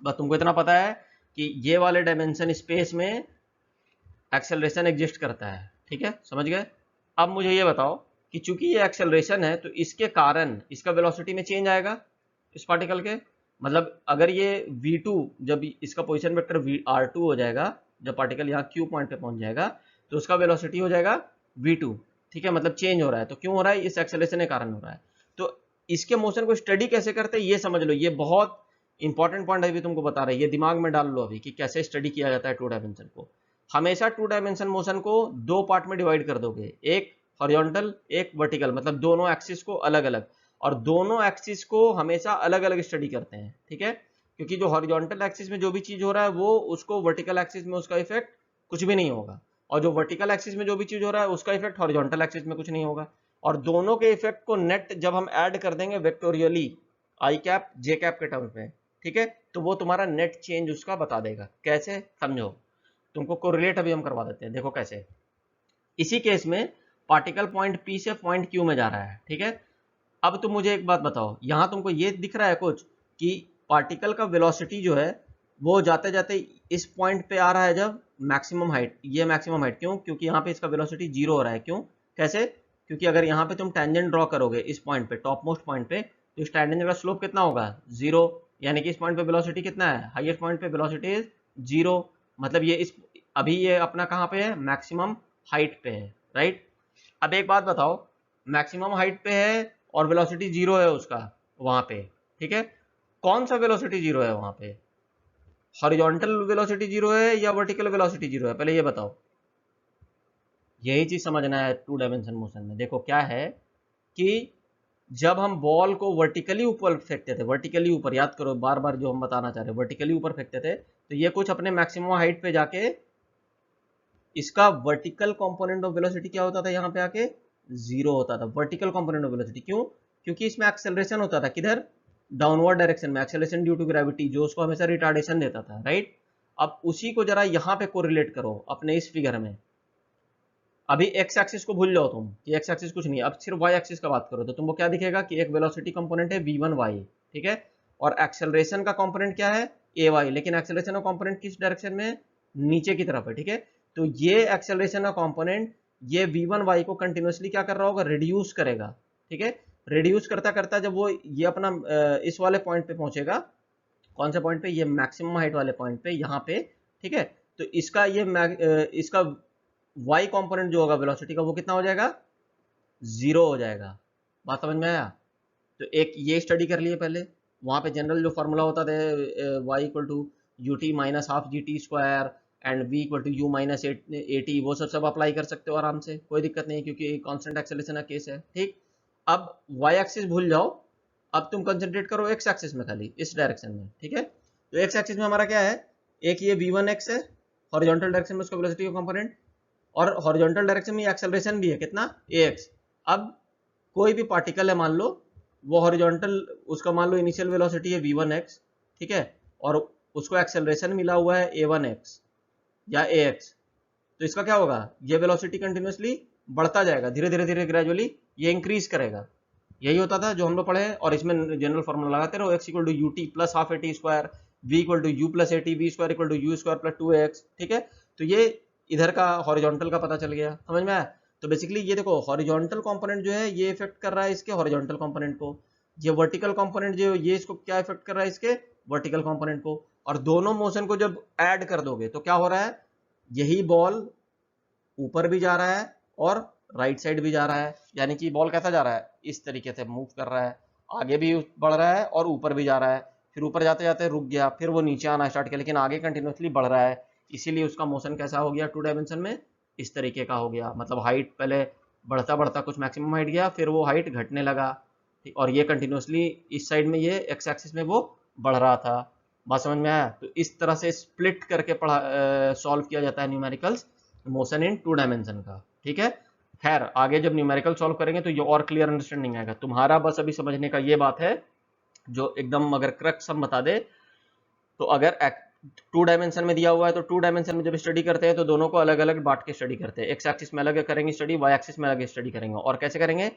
बस तुमको इतना पता है कि ये वाले डायमेंशन स्पेस में एक्सेलरेशन एग्जिस्ट करता है, ठीक है, समझ गए। अब मुझे ये बताओ कि चूंकि ये एक्सेलरेशन है तो इसके कारण इसका वेलोसिटी में चेंज आएगा इस पार्टिकल के, मतलब अगर ये v2 जब इसका पोजीशन वेक्टर r2 हो जाएगा, जब पार्टिकल यहाँ q पॉइंट पे पहुंच जाएगा तो उसका वेलोसिटी हो जाएगा v2, ठीक है, मतलब चेंज हो रहा है। तो क्यों हो रहा है, इस एक्सेलरेशन के कारण हो रहा है। तो इसके मोशन को स्टडी कैसे करते हैं ये समझ लो, ये बहुत इंपॉर्टेंट पॉइंट अभी तुमको बता रहे हैं, ये दिमाग में डाल लो अभी कि कैसे स्टडी किया जाता है 2 डायमेंशन को। हमेशा 2 डायमेंशन मोशन को 2 पार्ट में डिवाइड कर दोगे, एक हॉरिजॉन्टल एक वर्टिकल, मतलब दोनों एक्सिस को अलग अलग, और दोनों एक्सिस को हमेशा अलग अलग स्टडी करते हैं, ठीक है, क्योंकि जो हॉरिजॉन्टल एक्सिस में जो भी चीज हो रहा है वो उसको वर्टिकल एक्सिस में उसका इफेक्ट कुछ भी नहीं होगा, और जो वर्टिकल एक्सिस में जो भी चीज हो रहा है उसका इफेक्ट हॉरिजॉन्टल एक्सिस में कुछ नहीं होगा, और दोनों के इफेक्ट को नेट जब हम ऐड कर देंगे वेक्टोरियली आई कैप जे कैप के टर्म्स में, ठीक है, तो वो तुम्हारा नेट चेंज उसका बता देगा। कैसे, समझो, तुमको कोरिलेट अभी हम करवा देते हैं, देखो कैसे। इसी केस में पार्टिकल पॉइंट P से पॉइंट Q में जा रहा है, ठीक है। अब तुम मुझे एक बात बताओ, यहां तुमको ये दिख रहा है कुछ कि पार्टिकल का वेलोसिटी जो है वो जाते जाते इस पॉइंट पे आ रहा है जब मैक्सिमम हाइट, ये मैक्सिमम हाइट, क्यों, क्योंकि यहाँ पे इसका वेलोसिटी 0 हो रहा है। क्यों, कैसे, क्योंकि अगर यहाँ पे तुम टेंजेंट ड्रॉ करोगे इस पॉइंट पे, टॉप मोस्ट पॉइंट पे, तो इस टेंजेंट का स्लोप कितना होगा, 0, यानी कि इस पॉइंट पे वेलोसिटी कितना है, हाईएस्ट पॉइंट पे वेलोसिटी इज 0, मतलब ये इस अभी ये अपना कहाँ पे है, मैक्सिमम हाइट पे है, राइट। अब एक बात बताओ, मैक्सिमम हाइट पे है और वेलोसिटी जीरो है उसका वहां पे, ठीक है, कौन सा वेलोसिटी जीरो है वहां पे, हॉरिजॉन्टल वेलोसिटी जीरो है या वर्टिकल वेलोसिटी जीरो है, पहले ये बताओ। यही चीज समझना है टू डायमेंशन मोशन में। देखो क्या है कि जब हम बॉल को वर्टिकली ऊपर फेंकते थे, वर्टिकली ऊपर, याद करो बार बार जो हम बताना चाह रहे हैं, वर्टिकली ऊपर फेंकते थे, तो ये कुछ अपने मैक्सिमम हाइट पे जाके इसका वर्टिकल कंपोनेंट ऑफ वेलोसिटी क्या होता था, यहाँ पे आके जीरो होता था, वर्टिकल कंपोनेंट ऑफ वेलोसिटी। क्यों? क्योंकि इसमें एक्सेलरेशन होता था, किधर, डाउनवर्ड डायरेक्शन में, एक्सेलरेशन ड्यू टू ग्रेविटी, जो उसको हमेशा रिटार्डेशन देता था, राइट। अब उसी को जरा यहाँ पे कोरिलेट करो अपने इस फिगर में। अभी एक्स एक्सिस को भूल जाओ तुम कि एक्स एक्सिस कुछ नहीं है, अब सिर्फ वाई एक्सिस का बात करो तो तुमको क्या दिखेगा कि एक वेलोसिटी कंपोनेंट है v1y, ठीक है, और एक्सेलरेशन का कंपोनेंट क्या है, ay, लेकिन एक्सेलरेशन का कंपोनेंट किस डायरेक्शन में है, नीचे की तरफ है, ठीक है। तो ये एक्सेलरेशन का कंपोनेंट ये v1y को कंटिन्यूसली क्या कर रहा होगा, रिड्यूस करेगा, ठीक है। रिड्यूस करता करता जब वो ये अपना इस वाले पॉइंट पे पहुंचेगा, कौन से पॉइंट पे, ये मैक्सिमम हाइट वाले पॉइंट पे, यहाँ पे, ठीक है, तो इसका ये इसका y कंपोनेंट जो होगा वेलोसिटी का, वो कितना हो जाएगा, जीरो हो जाएगा। बात समझ में आया? तो एक ये स्टडी कर लिए पहले, वहां पे जनरल जो फॉर्मूला होता था y equal to u t minus half g t square and v equal to u minus a t, वो सब अप्लाई कर सकते हो आराम से, कोई दिक्कत नहीं, क्योंकि कांस्टेंट एक्सेलरेशन का केस है, ठीक। अब y एक्सिस भूल जाओ, अब तुम कंसंट्रेट करो x एक्सिस में, खाली इस डायरेक्शन में, ठीक है। तो x एक्सिस में हमारा क्या है, एक ये v1x है, हॉरिजॉन्टल डायरेक्शन में उसका वेलोसिटी का कंपोनेंट, और हॉरिजॉन्टल डायरेक्शन में एक्सेलरेशन भी है, कितना, ax। अब कोई भी पार्टिकल है मान लो, वो हॉरिजॉन्टल, उसका मान लो इनिशियल वेलोसिटी है v1x, ठीक है, और उसको एक्सेलरेशन मिला हुआ है a1x या ax, तो इसका क्या होगा, ये वेलोसिटी कंटिन्यूसली बढ़ता जाएगा, धीरे धीरे धीरे ग्रेजुअली ये इंक्रीज करेगा। यही होता था जो हम लोग पढ़े हैं, और इसमें जनरल फॉर्मूला लगाते रहो, x equal to u t plus half a t square, v equal to u plus a t, v square equal to u square plus 2ax, ठीक है। तो ये इधर का हॉरिजॉन्टल का पता चल गया, समझ में आया? तो बेसिकली ये देखो, हॉरिजॉन्टल कंपोनेंट जो है ये इफेक्ट कर रहा है इसके हॉरिजॉन्टल कंपोनेंट को, ये वर्टिकल कंपोनेंट जो ये इसको क्या इफेक्ट कर रहा है, इसके वर्टिकल कंपोनेंट को, और दोनों मोशन को जब ऐड कर दोगे तो क्या हो रहा है, यही बॉल ऊपर भी जा रहा है और राइट साइड भी जा रहा है, यानी कि बॉल कैसा जा रहा है, इस तरीके से मूव कर रहा है, आगे भी बढ़ रहा है और ऊपर भी जा रहा है, फिर ऊपर जाते जाते रुक गया, फिर वो नीचे आना स्टार्ट किया, लेकिन आगे कंटिन्यूसली बढ़ रहा है, इसीलिए उसका मोशन कैसा हो गया टू डायमेंशन में, इस तरीके का हो गया। मतलब हाइट पहले बढ़ता बढ़ता कुछ मैक्सिमम हाइट गया, फिर वो हाइट घटने लगा, और ये कंटिन्यूसली इस साइड में, ये एक्स एक्सिस में वो बढ़ रहा था। बात समझ में आया? तो इस तरह से स्प्लिट करके पढ़ा सॉल्व किया जाता है numericals motion in two dimension का, ठीक है। खैर आगे जब न्यूमेरिकल सॉल्व करेंगे तो ये और क्लियर अंडरस्टैंडिंग आएगा। तुम्हारा बस अभी समझने का ये बात है, जो एकदम अगर क्रक्स हम बता दे, तो अगर टू डायमेंशन में दिया हुआ है तो टू डायमेंशन में जब स्टडी करते हैं तो दोनों को अलग अलग बांट के स्टडी करते हैं, एक्स एक्सिस में अलग करेंगे स्टडी, वाई एक्सिस में अलग स्टडी करेंगे, और कैसे करेंगे,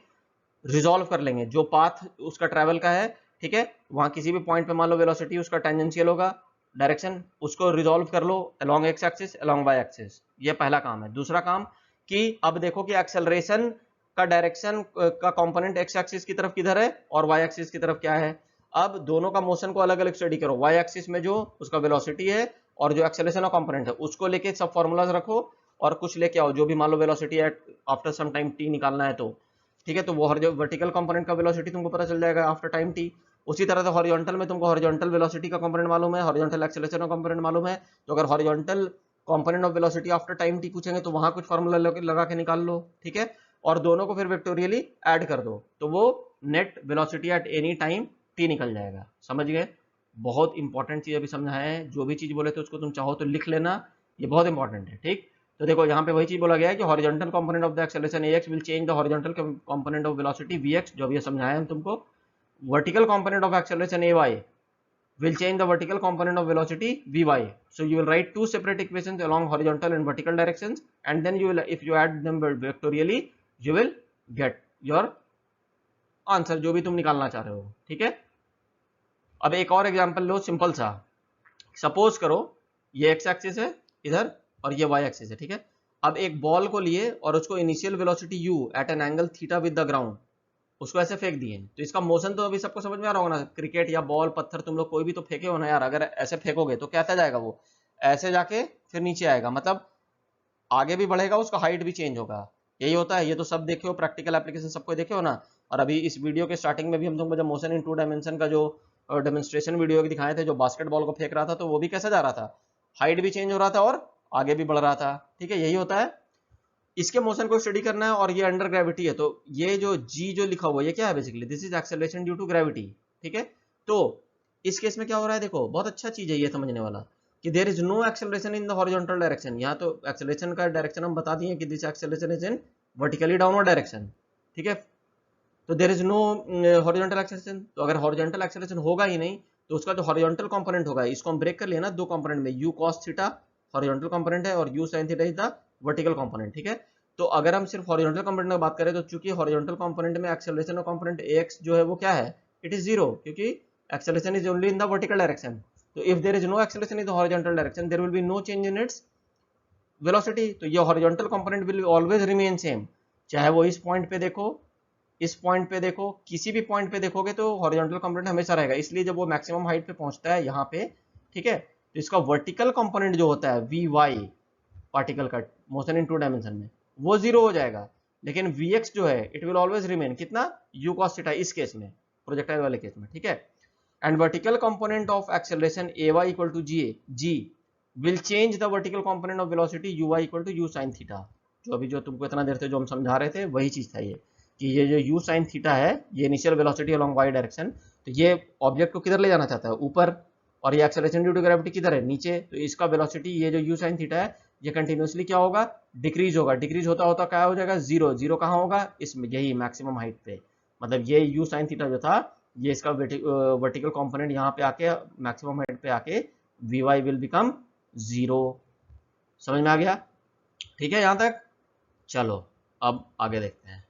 रिजॉल्व कर लेंगे जो पाथ उसका ट्रैवल का है, ठीक है, वहां किसी भी पॉइंट पे मान लो वेलोसिटी उसका टेंजेंशियल होगा डायरेक्शन, उसको रिजॉल्व कर लो along x axis along Y axis, ये पहला काम है। दूसरा काम कि अब देखो कि एक्सेलरेशन का डायरेक्शन का कंपोनेंट एक्स एक्सिस की तरफ किधर है और वाई एक्सिस की तरफ क्या है। अब दोनों का मोशन को अलग अलग स्टडी करो, वाई एक्सिस में जो उसका वेलोसिटी है और जो एक्सेलरेशन का कंपोनेंट है उसको लेके सब फॉर्मूलाज रखो, और कुछ लेके आओ जो भी मान लो velocity at after some time T निकालना है तो, ठीक है, तो वो हर जो वर्टिकल कंपोनेंट का वेलोसिटी तुमको पता चल जाएगा आफ्टर टाइम टी। उसी तरह से हॉरिजॉन्टल में तुमको हॉरिजॉन्टल वेलोसिटी का कंपोनेंट मालूम है, हॉरिजॉन्टल एक्सेलरेशन का कंपोनेंट मालूम है, तो अगर horizontal component of velocity after time T पूछेंगे तो वहां कुछ फॉर्मूला लगा के निकाल लो, ठीक है, और दोनों को फिर वेक्टोरियली ऐड कर दो, तो वो net velocity at any time T निकल जाएगा। समझ गए? बहुत इंपॉर्टेंट चीज अभी समझा है, जो भी चीज बोले थे उसको तुम चाहो तो लिख लेना, ये बहुत इंपॉर्टेंट है, ठीक। तो देखो यहाँ पे वही चीज बोला गया है कि horizontal component of the acceleration ax will change the horizontal component of velocity vx, जो अभी समझाया हम तुमको। Vertical component of acceleration ay will change the vertical component of velocity vy, so you will write two separate equations along horizontal and vertical directions, and then you will, if you add them vectorially, you will get your answer जो भी तुम निकालना चाह रहे हो, ठीक है। अब एक और एग्जांपल लो सिंपल सा, सपोज करो ये एक्स एक्सिस है इधर और ये वाई एक्सिस है, ठीक है। अब एक बॉल को लिए और उसको initial velocity u at an angle theta with the ground, उसको ऐसे फेंक दिए, तो इसका मोशन तो अभी सबको समझ में आ रहा होगा ना, क्रिकेट या बॉल पत्थर तुम लोग कोई भी तो फेंके हो ना यार, अगर ऐसे फेंकोगे तो कैसा जाएगा वो, ऐसे जाके फिर नीचे आएगा, मतलब आगे भी बढ़ेगा, उसका हाइट भी चेंज होगा। यही होता है। ये तो सब देखे हो, प्रैक्टिकल एप्लीकेशन सबको देखे हो ना। और अभी इस वीडियो के स्टार्टिंग में भी हम तुमको जब मोशन इन 2 डायमेंशन का जो डेमोन्स्ट्रेशन वीडियो दिखाए थे, जो बास्केटबॉल को फेंक रहा था, तो वो भी कैसा जा रहा था, हाइट भी चेंज हो रहा था और आगे भी बढ़ रहा था। ठीक है, यही होता है। इसके मोशन को स्टडी करना है, और ये अंडर ग्रेविटी है, तो ये जो जी जो लिखा हुआ है ये क्या है, basically this is acceleration due to gravity. ठीक है, तो इस केस में क्या हो रहा है, देखो बहुत अच्छा चीज है ये समझने वाला, कि there is no acceleration in the horizontal direction. यहाँ तो एक्सेलरेशन का डायरेक्शन हम बता दिए कि this acceleration is in vertically downward direction. ठीक है, तो there is no horizontal acceleration. तो अगर हॉरिजॉन्टल एक्सेलरेशन होगा ही नहीं, तो उसका जो हॉरिजॉन्टल कंपोनेंट होगा, इसको हम ब्रेक कर लिया ना दो कंपोनेंट में, you cos theta horizontal component है और you sine theta is the vertical component. ठीक है, तो अगर हम सिर्फ हॉरिजॉन्टल कंपोनेंट में बात करें, तो चूंकि हॉरिजॉन्टल कंपोनेंट में एक्सेलरेशन का कंपोनेंट एक्स जो है वो क्या है, इट इज जीरो, क्योंकि acceleration is only in the vertical direction. तो if there is no acceleration in the horizontal direction, there will be no change in its velocity. तो ये horizontal component will always remain same, चाहे वो इस point पे देखो, इस point पे देखो, किसी भी पॉइंट पे देखोगे तो हॉरिजॉन्टल कंपोनेंट हमेशा रहेगा। इसलिए जब वो मैक्सिमम हाइट पे पहुंचता है यहाँ पे, ठीक है, तो इसका वर्टिकल कंपोनेंट जो होता है वी वाई पार्टिकल का मोशन इन 2 डायमेंशन में, वो जीरो हो जाएगा। लेकिन वी एक्स जो है इट विल ऑलवेज रिमेन कितना, यू कॉस थीटा, इस केस में, प्रोजेक्टाइल वाले केस में। ठीक है, and vertical component of acceleration a y equal to g will change the vertical component of velocity u y equal to u sine theta. जो अभी जो तुमको इतना देर से जो हम समझा रहे थे वही चीज था ये, कि ये जो यू साइन थीटा है, ये initial velocity along y direction, तो ये ऑब्जेक्ट को किधर ले जाना चाहता है, ऊपर, और ये एक्सेलरेशन ड्यू टू ग्रेविटी किधर है, नीचे। तो इसका वेलोसिटी ये जो यू साइन थीटा है, ये कंटिन्यूसली क्या होगा, डिक्रीज होगा। डिक्रीज होता होता क्या हो जाएगा, जीरो। जीरो कहाँ होगा, इसमें, यही मैक्सिमम हाइट पे। मतलब ये यू साइन थीटा जो था, ये इसका वर्टिकल कंपोनेंट यहाँ पे आके मैक्सिमम हाइट पे आके v y will become zero. समझ में आ गया? ठीक है यहां तक? चलो अब आगे देखते हैं।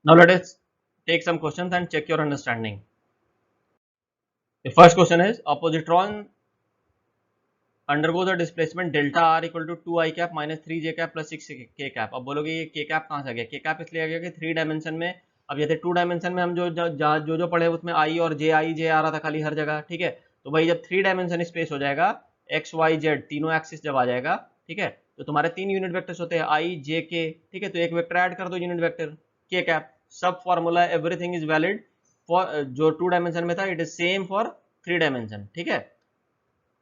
Now let us take some questions and check your understanding. The first question is, a positron undergoes a displacement delta r equal to 2 i cap minus 3 j cap plus 6 k cap. अब बोलोगे ये k cap कहाँ से आ गया? k cap इसलिए आ गया कि 3 dimension में, अब ये थे 2 डायमेंशन में हम जो पढ़े उसमें i और j आ रहा था खाली हर जगह। ठीक है, तो भाई जब 3 डायमेंशन स्पेस हो जाएगा, x y z तीनों एक्सिस जब आ जाएगा, ठीक है, तो तुम्हारे 3 यूनिट वेक्टर्स होते हैं i j k। ठीक है, तो एक वेक्टर ऐड कर दो यूनिट वेक्टर k cap। सब formula everything is valid for जो 2 डायमेंशन में था, it is same for 3 dimension. ठीक है,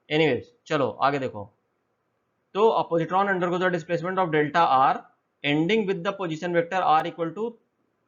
एनीवेज चलो आगे देखो। तो अ positron undergoes a displacement of delta r ending with the position vector r equal to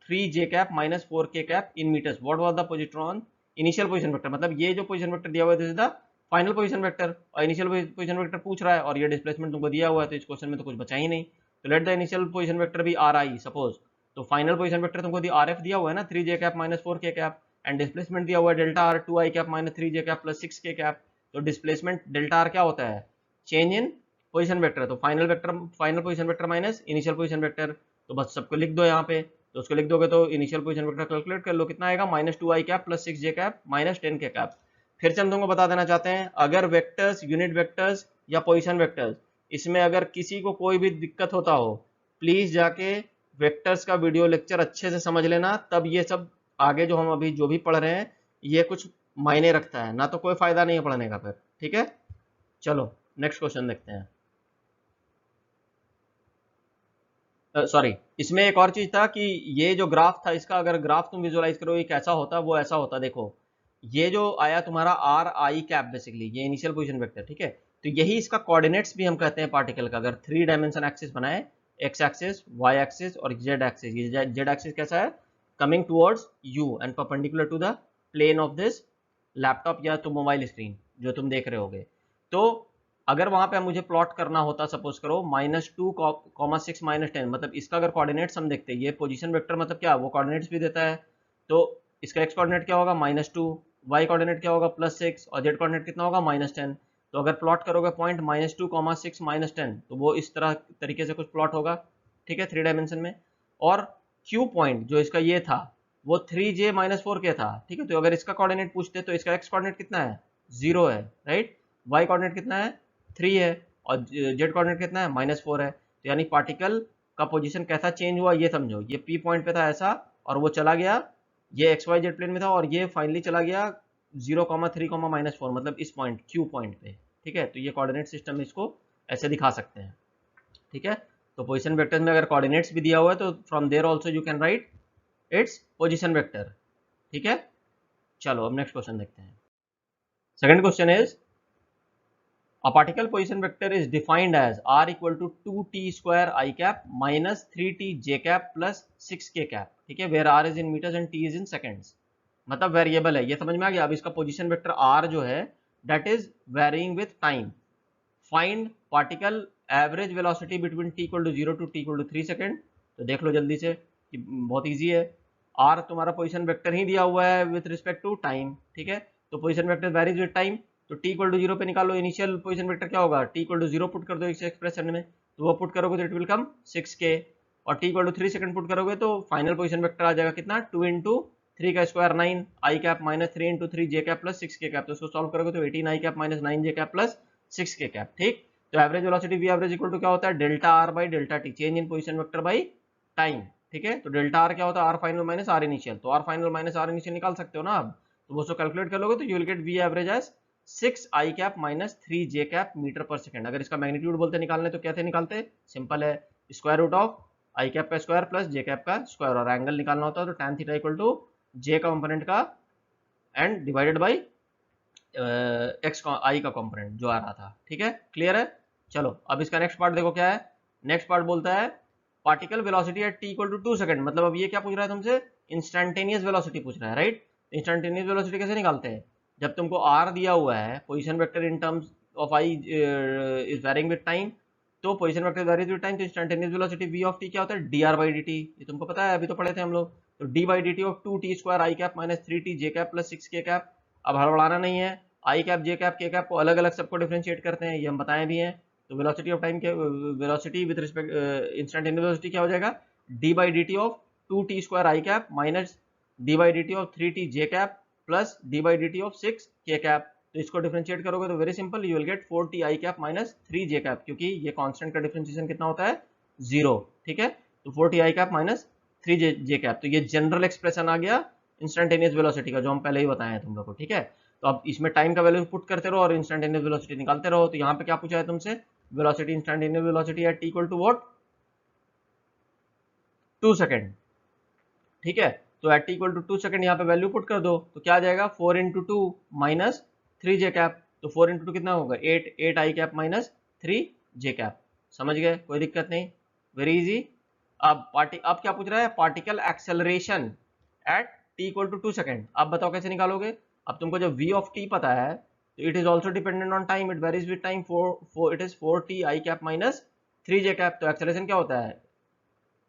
3 j cap minus 4 k cap in meters. What was the positron initial position vector? मतलब ये जो position vector दिया हुआ है, this is the final position vector, और initial position vector पूछ रहा है, और ये displacement तुमको दिया हुआ है, तो इस क्वेश्चन में तो कुछ बचा ही नहीं। तो let the initial position vector be ri suppose, तो final position vector तुमको rf दिया हुआ है ना, 3 j cap minus 4 k cap, and displacement दिया हुआ है delta r 2 i cap minus 3 j cap plus 6 k cap। तो डिस्प्लेसमेंट डेल्टा r क्या होता है, चेंज इन पोजीशन वेक्टर। तो final position vector minus initial position vector, तो बस सबको लिख दो यहाँ पे। तो उसको लिख दोगे तो इनिशियल पोजीशन वेक्टर कैलकुलेट कर लो, कितना आएगा, minus 2 i cap plus 6 j cap minus 10 k cap. फिर से हम तुमको बता देना चाहते हैं, अगर वेक्टर्स, यूनिट वेक्टर्स या पोजीशन वेक्टर्स, इसमें अगर किसी को कोई भी दिक्कत होता हो, प्लीज जाके वेक्टर्स का वीडियो लेक्चर अच्छे से समझ लेना, तब ये सब आगे जो हम अभी जो भी पढ़ रहे हैं ये कुछ मायने रखता है, ना तो कोई फायदा नहीं है पढ़ने का फिर। ठीक है, चलो नेक्स्ट क्वेश्चन देखते हैं। सॉरी, इसमें एक और चीज था कि ये जो ग्राफ था, इसका अगर ग्राफ तुम विजुअलाइज करो ये कैसा होता, वो ऐसा होता। देखो ये जो आया तुम्हारा आर आई कैप, बेसिकली ये इनिशियल पोजीशन वेक्टर। ठीक है, तो यही इसका कोऑर्डिनेट्स भी हम कहते हैं पार्टिकल का। अगर 3 डायमेंशन एक्सिस बनाए, एक्स एक्सिस, वाई एक्सिस और जेड एक्सिस, ये जेड एक्सिस कैसा है, coming towards you and perpendicular to the plane of this laptop या तो मोबाइल स्क्रीन जो तुम देख रहे होगे। तो अगर वहां पे मुझे प्लॉट करना होता, सपोज करो -2, 6 -10, मतलब इसका अगर कोऑर्डिनेट्स हम देखते हैं, ये पोजीशन वेक्टर मतलब क्या, वो कोऑर्डिनेट्स भी देता है, तो इसका एक्स कोऑर्डिनेट क्या होगा -2, वाई कोऑर्डिनेट क्या होगा +6 और जेड कोऑर्डिनेट कितना होगा -10। तो अगर प्लॉट करोगे पॉइंट -2, 6 -10, तो वो इस तरह तरीके से कुछ प्लॉट होगा, ठीक है, 3 डायमेंशन में। और क्यू पॉइंट जो इसका ये था वो 3j -4k था, ठीक है। तो अगर इसका कोऑर्डिनेट पूछते तो इसका एक्स कोऑर्डिनेट कितना है, 0 है, राइट। वाई कोऑर्डिनेट कितना है, 3 है, और जेड कोऑर्डिनेट कितना है, -4 है। तो यानी पार्टिकल का पोजीशन कैसा चेंज हुआ ये समझो, ये पी पॉइंट पे था ऐसा, और वो चला गया, ये एक्स वाई जेड प्लेन में था, और ये फाइनली चला गया 0,3, -4, मतलब इस पॉइंट क्यू पॉइंट पे, ठीक है। तो ये कोऑर्डिनेट सिस्टम में इसको ऐसे दिखा सकते हैं, ठीक है। तो पोजीशन वेक्टर में अगर कोऑर्डिनेट्स भी दिया हुआ है तो from there also you can write its position vector, ठीक है। चलो अब नेक्स्ट क्वेश्चन देखते हैं। Second question is a particle position vector is defined as r equal to 2t square I cap minus 3t j cap plus 6k cap, ठीक है, where r is in meters and t is in seconds, मतलब variable है, ये समझ में आ गया। अब इसका पोजीशन वेक्टर r जो है that is varying with time, find particle average velocity between t equal to 0 to t equal to 3 second. तो देख लो जल्दी से कि बहुत इजी है, r तुम्हारा पोजीशन वेक्टर ही दिया हुआ है विथ रिस्पेक्ट टू टाइम, ठीक है। तो position vector varies with time, तो t इक्वल टू 0 पे निकालो इनिशियल पोजीशन वेक्टर क्या होगा, t इक्वल टू 0 पुट कर दो इस एक्सप्रेशन में, तो वो पुट करोगे तो इट विल कम 6k, और t इक्वल टू 3 सेकंड पुट करोगे तो फाइनल पोजीशन वेक्टर आ जाएगा कितना, 2 इंटू 3 का square 9 i cap minus 3 into 3 j cap plus 6k cap, तो इसको सॉल्व करोगे तो 18 i cap minus 9 j cap plus 6k cap, ठीक। तो average velocity v average equal to क्या होता है, delta are by delta t, change in position vector by time, ठीक है। तो डेल्टा आर क्या होता है, r final minus r initial, तो r final minus r initial निकाल सकते हो ना आप, तो वो उसको कैलकुलेट कर लोगे तो you will get v average as 6 i cap minus 3 j cap meter पर सेकंड। अगर इसका मैग्नीट्यूड बोलते निकालने तो कैसे निकालते, सिंपल है, square root of i cap का स्क्वायर प्लस जे कैप का स्क्वायर, और एंगल निकालना होता है तो tan theta equal to j component का and divided by x i का कंपोनेंट जो आ रहा था, ठीक है, क्लियर है। चलो अब इसका नेक्स्ट पार्ट देखो क्या है। नेक्स्ट पार्ट बोलता है particle velocity at t equal to 2 second, मतलब अब ये क्या पूछ रहा है तुमसे, इंस्टेंटेनियस वेलोसिटी पूछ रहा है, राइट। इंस्टेंटेनियस वेलोसिटी कैसे निकालते हैं, जब तुमको आर दिया हुआ है, position vector in terms of I is varying with time, तो position vector varies with time, तो instantaneous velocity v of t क्या होता है, dr बाई dt, ये तुमको पता है, अभी तो पढ़े थे हम लोग। तो d by dt of 2t square I cap minus 3t J cap plus 6k cap. अब हड़बड़ाना नहीं है, आई कैप जे कैप के कैप को अलग अलग सबको डिफरेंशिएट करते हैं, ये हम बताए भी हैं। तो वेलोसिटी ऑफ टाइम के velocity with respect instantaneous velocity क्या हो जाएगा, d by dt of 2t square I cap minus d by dt of 3t J cap plus d by dt of 6k cap. तो इसको differentiate करोगे तो very simple, you will gate 4t i cap minus 3 j cap, क्योंकि ये constant का differentiation कितना होता है, 0, ठीक है। तो 4t i cap minus 3 j cap, तो ये जनरल एक्सप्रेशन आ गया इंस्टेंटेनियस वेलोसिटी का, जो हम पहले ही बताए हैं तुम लोग को, ठीक है। तो अब इसमें टाइम का वैल्यू पुट करते रहो और इंस्टेंटेनियस वेलोसिटी निकालते रहो। तो यहाँ पे क्या पूछा है तुमसे, velocity instantaneous velocity at t equal to what, 2 second, ठीक है। तो at t equal to 2 second यहाँ पे वैल्यू पुट कर दो, तो क्या आ जाएगा 4 इंटू 2 माइनस 3 जे कैप, तो 4 इंटू 2 कितना होगा 8 आई कैप माइनस 3 जे कैप, समझ गए, कोई दिक्कत नहीं, वेरी इजी। अब क्या पूछ रहा है, particle acceleration at t equal to 2 second. अब बताओ कैसे निकालोगे। अब तुमको जब v ऑफ t पता है तो it is also dependent on time, it varies with time, it is 4t i cap minus 3 j cap. तो एक्सेलरेशन क्या होता है,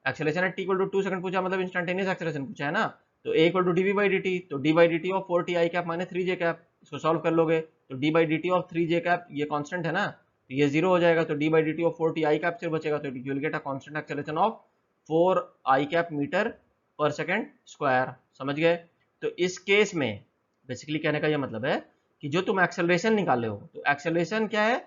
acceleration at t equal to 2 second पूछा, मतलब इंस्टेंटेनियस एक्सेलरेशन पूछा है ना। तो a equal to dv by dt, तो d by dt of 4t i cap minus 3 j cap, इसको सॉल्व कर लोगे तो d by dt of 3 j cap, ये कांस्टेंट है ना, तो ये 0 हो जाएगा, तो d by dt of 4t i cap सिर्फ बचेगा, तो you will get a constant acceleration of 4 i cap meter पर सेकंड स्क्वायर, समझ गए। तो इस केस में बेसिकली कहने का ये मतलब है कि जो तुम एक्सेलरेशन निकाले हो, तो एक्सेलरेशन क्या है,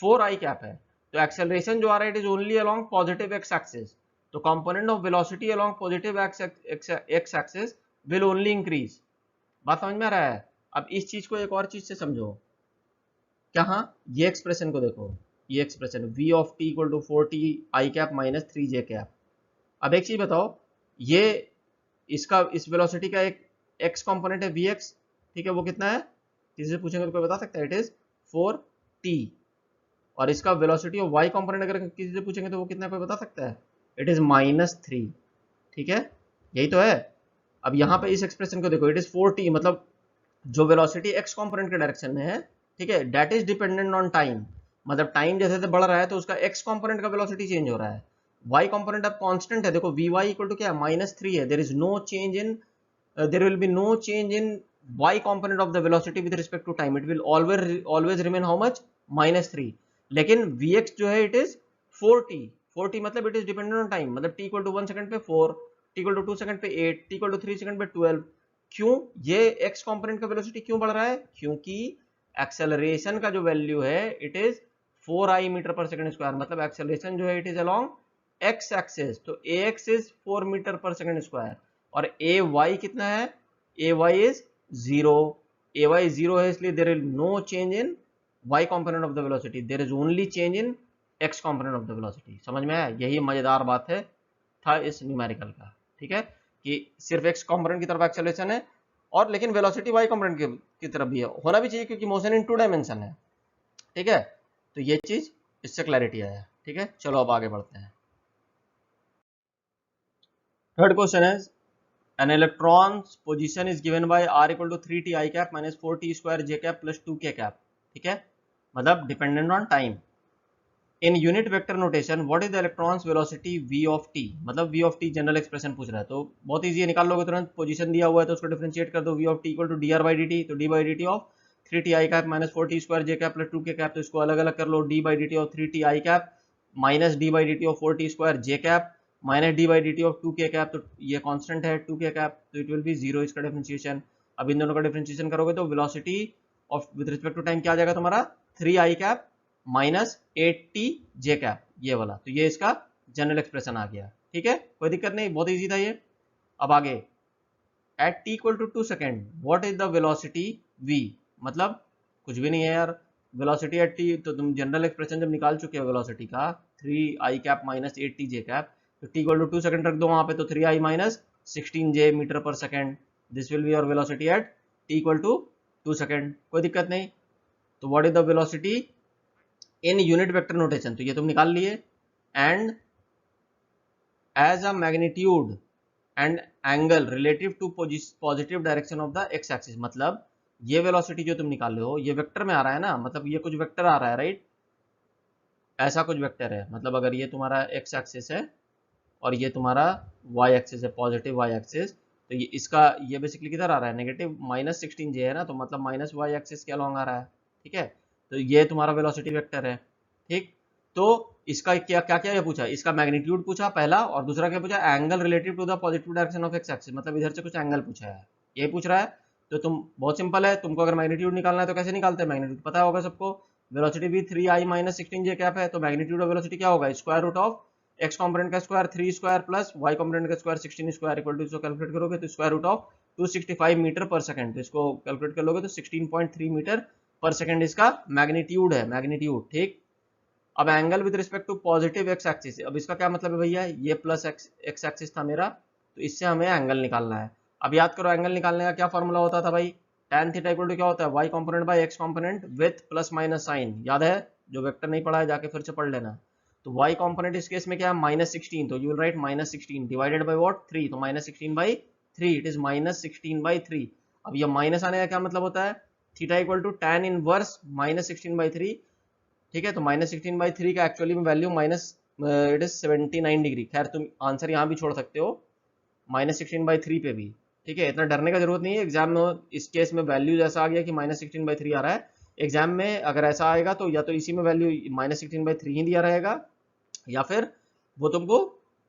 4 आई कैप है, तो एक्सेलरेशन जो आ रहा है it is only along positive x axis, तो component of velocity along positive x axis will only increase. बात समझ में आ रहा है। अब इस चीज को एक और चीज से समझो, क्या, हाँ, ये एक्सप्रेशन को देखो, ये expression v of t equal to 4t i cap minus 3 j cap. अब एक चीज बताओ, ये इसका इस वेलोसिटी का एक x कंपोनेंट है vx, ठीक है, वो कितना है, किसी से पूछेंगे तो कोई बता सकता है, इट इज 4t, और इसका वेलोसिटी ऑफ y कंपोनेंट अगर किसी से पूछेंगे तो वो कितना है, कोई बता सकता है, इट इज -3, ठीक है, यही तो है। अब यहाँ पे इस एक्सप्रेशन को देखो, इट इज 4t, मतलब जो वेलोसिटी x कंपोनेंट के डायरेक्शन में है, ठीक है, that is dependent on time, मतलब टाइम जैसे जैसे बढ़ रहा है तो उसका एक्स कंपोनेंट का वेलोसिटी चेंज हो रहा है। वाई कंपोनेंट अब कांस्टेंट है, देखो वी वाई इक्वल टू क्या है -3 है, there is no change in there will be no change in y component of the velocity with respect to time, it will always remain how much -3। लेकिन vx जो है it is 40 मतलब it is dependent on time, मतलब t equal to 1 second पे 4, t equal to 2 second पे 8, t equal to 3 second पे 12। क्यों ये x कंपोनेंट का वेलोसिटी क्यों बढ़ रहा है? क्योंकि एक्सेलरेशन का जो वैल्यू है इट इज 4i मीटर पर सेकंड स्क्वायर, मतलब एक्सेलरेशन जो है it is along x axis, तो ax इज 4 मीटर पर सेकंड स्क्वायर और ए वाई कितना है, a y is 0, a y 0 है इसलिए there is no change in y component of the velocity, there is only change in x component of the velocity. समझ में आया? यही मजेदार बात है था इस न्यूमेरिकल का, ठीक है, कि सिर्फ एक्स कॉम्पोनेंट की तरफ एक्सेलरेशन है और लेकिन वेलोसिटी वाई कॉम्पोनेंट की तरफ भी है, होना भी चाहिए क्योंकि मोशन इन 2 डायमेंशन है, ठीक है। तो ये चीज इससे क्लैरिटी आया, ठीक है। चलो अब आगे बढ़ते हैं। थर्ड क्वेश्चन है an electron's position is given by r equal to 3t I cap minus 4t square j cap plus 2k cap, ठीक है, मतलब dependent on time. In unit vector notation what is the electrons velocity v of t, मतलब v of t general expression पूछ रहा है तो बहुत easy है, निकाल लोगे तुरंत। पोजीशन दिया हुआ है तो उसको डिफरेंशिएट कर दो, v of t equal to dr by dt, तो d by dt of 3t I cap minus 4t square j cap plus 2k cap, तो इसको अलग अलग कर लो, d by dt of 3t I cap minus d by dt of 4t square j cap minus d by dt of 2k cap, तो ये constant है 2k cap, तो it will be 0 इसका डिफरेंशिएशन। अब इन दोनों का डिफरेंशिएशन करोगे तो velocity of with respect to time क्या आ जाएगा तुम्हारा 3i cap minus 8t j cap, ये वाला, तो ये इसका जनरल एक्सप्रेशन आ गया, ठीक है, कोई दिक्कत नहीं, बहुत इजी था ये। अब आगे at t equal to 2 second what is the velocity v, मतलब कुछ भी नहीं है यार, वेलोसिटी एट t, तो तुम जनरल एक्सप्रेशन जब निकाल चुके हो वेलोसिटी का 3i cap minus 8t j cap, तो t इक्वल टू 2 सेकेंड रख दो वहां पे, तो 3i माइनस 16j मीटर पर second, this will be your velocity at t equal to 2 second, कोई दिक्कत नहीं। तो what is the velocity in unit vector notation, तो ये तुम निकाल लिए, and as a magnitude and angle relative to positive direction of the x axis, मतलब ये वेलोसिटी जो तुम निकाले हो ये वेक्टर में आ रहा है ना, मतलब ये कुछ वेक्टर आ रहा है, राइट, ऐसा कुछ वेक्टर है, मतलब अगर ये तुम्हारा एक्स एक्सिस है और ये तुम्हारा वाई एक्सिस है, पॉजिटिव वाई एक्सिस, तो ये इसका ये बेसिकली किधर आ रहा है, नेगेटिव -16j है ना, तो मतलब माइनस वाई एक्सिस के अलॉन्ग आ रहा है, ठीक है, तो ये तुम्हारा वेलोसिटी वेक्टर है, ठीक। तो इसका क्या क्या क्या ये पूछा, इसका मैग्नीट्यूड पूछा पहला, और दूसरा क्या पूछा, angle relative to the positive direction of x axis, मतलब इधर से कुछ एंगल पूछा है, ये पूछ रहा है। तो तुम बहुत सिंपल है, तुमको अगर मैग्नीट्यूड निकालना है तो कैसे निकालते हैं, मैग्नीट्यूड पता होगा सबको, वेलोसिटी भी 3i माइनस 16j कैप है, तो मैग्नीट्यूड ऑफ वेलोसिटी क्या होगा, square root of X component का square 3 square plus Y component का स्क्वायर 16 स्क्वायर इक्वल टू, इसको कैलकुलेट करोगे तो स्क्वायर रूट ऑफ 265 मीटर पर सेकंड, तो इसको कैलकुलेट कर लोगे तो 16.3 मीटर पर सेकंड इसका मैग्नीट्यूड है, मैग्नीट्यूड, ठीक। अब angle with respect to positive x axis, अब इसका क्या मतलब है भैया, ये प्लस एक्स एक्सिस था मेरा, तो इससे हमें एंगल निकालना है। अब याद करो एंगल निकालने का क्या फॉर्मूला होता था भाई, tan थीटा इक्वल टू क्या होता है, y component by x component with plus minus sign, याद है, जो वेक्टर नहीं पढ़ा है जाके फिर से पढ़ लेना। तो y कंपोनेंट इस केस में क्या है -16, तो you will write -16 divided by what 3, तो -16/3, इट इज -16/3। अब ये माइनस आने का क्या मतलब होता है, theta equal to tan inverse -16/3, ठीक है, तो -16/3 का एक्चुअली में वैल्यू इट इज 79 डिग्री, खैर तुम आंसर यहाँ भी छोड़ सकते हो -16/3 पे भी, ठीक है, इतना डरने का जरूरत नहीं है। एग्जाम में इस केस में वैल्यू ऐसा आ गया कि -16/3 आ रहा है, एग्जाम में अगर ऐसा आएगा तो या तो इसी में वैल्यू -16/3 ही दिया रहेगा, या फिर वो तुमको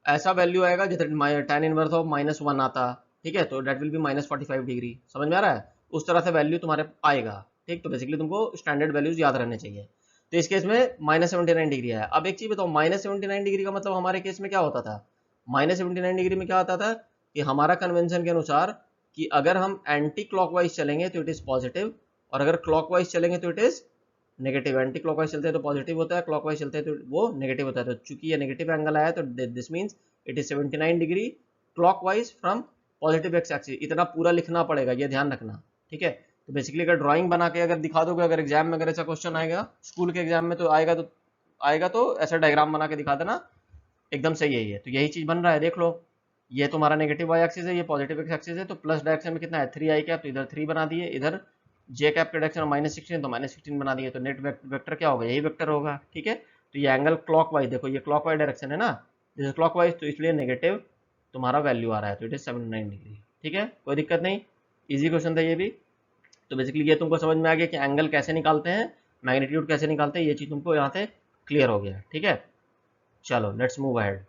ऐसा वैल्यू आएगा जैसे tan इनवर्स ऑफ -1 आता, ठीक है, तो डेट विल बी -45 डिग्री, समझ में आ रहा है, उस तरह से वैल्यू तुम्हारे आएगा, ठीक। तो बेसिकली तुमको स्टैंडर्ड वैल्यूज याद रहने चाहिए। तो इस केस में -79 डिग्री है। अब एक चीज बताओ, -79 डिग्री का मतलब हमारे केस में क्या होता था, -79 डिग्री में क्या होता था कि हमारा कन्वेंशन के अनुसार कि अगर हम एंटी क्लॉकवाइज चलेंगे तो इट इज पॉजिटिव, और अगर क्लॉकवाइज चलेंगे तो it is negative. Anti clockwise चलते हैं तो पॉजिटिव होता है, क्लॉकवाइज चलते हैं तो वो नेगेटिव होता है। तो चूंकि ये नेगेटिव एंगल आया तो this means it is 79 degree clockwise from positive x axis, इतना पूरा लिखना पड़ेगा, ये ध्यान रखना, ठीक है। तो बेसिकली अगर ड्राइंग बना के अगर दिखा दोगे, अगर एग्जाम में अगर ऐसा क्वेश्चन आएगा स्कूल के एग्जाम में तो आएगा तो ऐसा डायग्राम बना के दिखा देना, एकदम सही है ये। तो यही चीज बन रहा है, देख लो, ये तुम्हारा नेगेटिव वाई एक्सिस है, ये पॉजिटिव एक्स एक्सिस है, तो प्लस डायरेक्शन में कितना है 3i कैप, तो इधर 3 बना दिए, इधर जे कैप के डायरेक्शन -16 तो -16 बना दिए, तो नेट वेक्टर क्या होगा, यही वेक्टर होगा, ठीक है। तो ये एंगल क्लॉकवाइज, देखो ये क्लॉकवाइज डायरेक्शन है ना, दिस इज क्लॉकवाइज, तो इसलिए नेगेटिव तुम्हारा वैल्यू आ रहा है, तो इट इज 79 डिग्री, ठीक है, कोई दिक्कत नहीं, इजी क्वेश्चन था ये भी। तो बेसिकली ये तुमको समझ में आ गया कि एंगल कैसे निकालते हैं, मैग्नीट्यूड कैसे निकालते हैं, ये चीज तुमको यहाँ से क्लियर हो गया, ठीक है। चलो let's move ahead.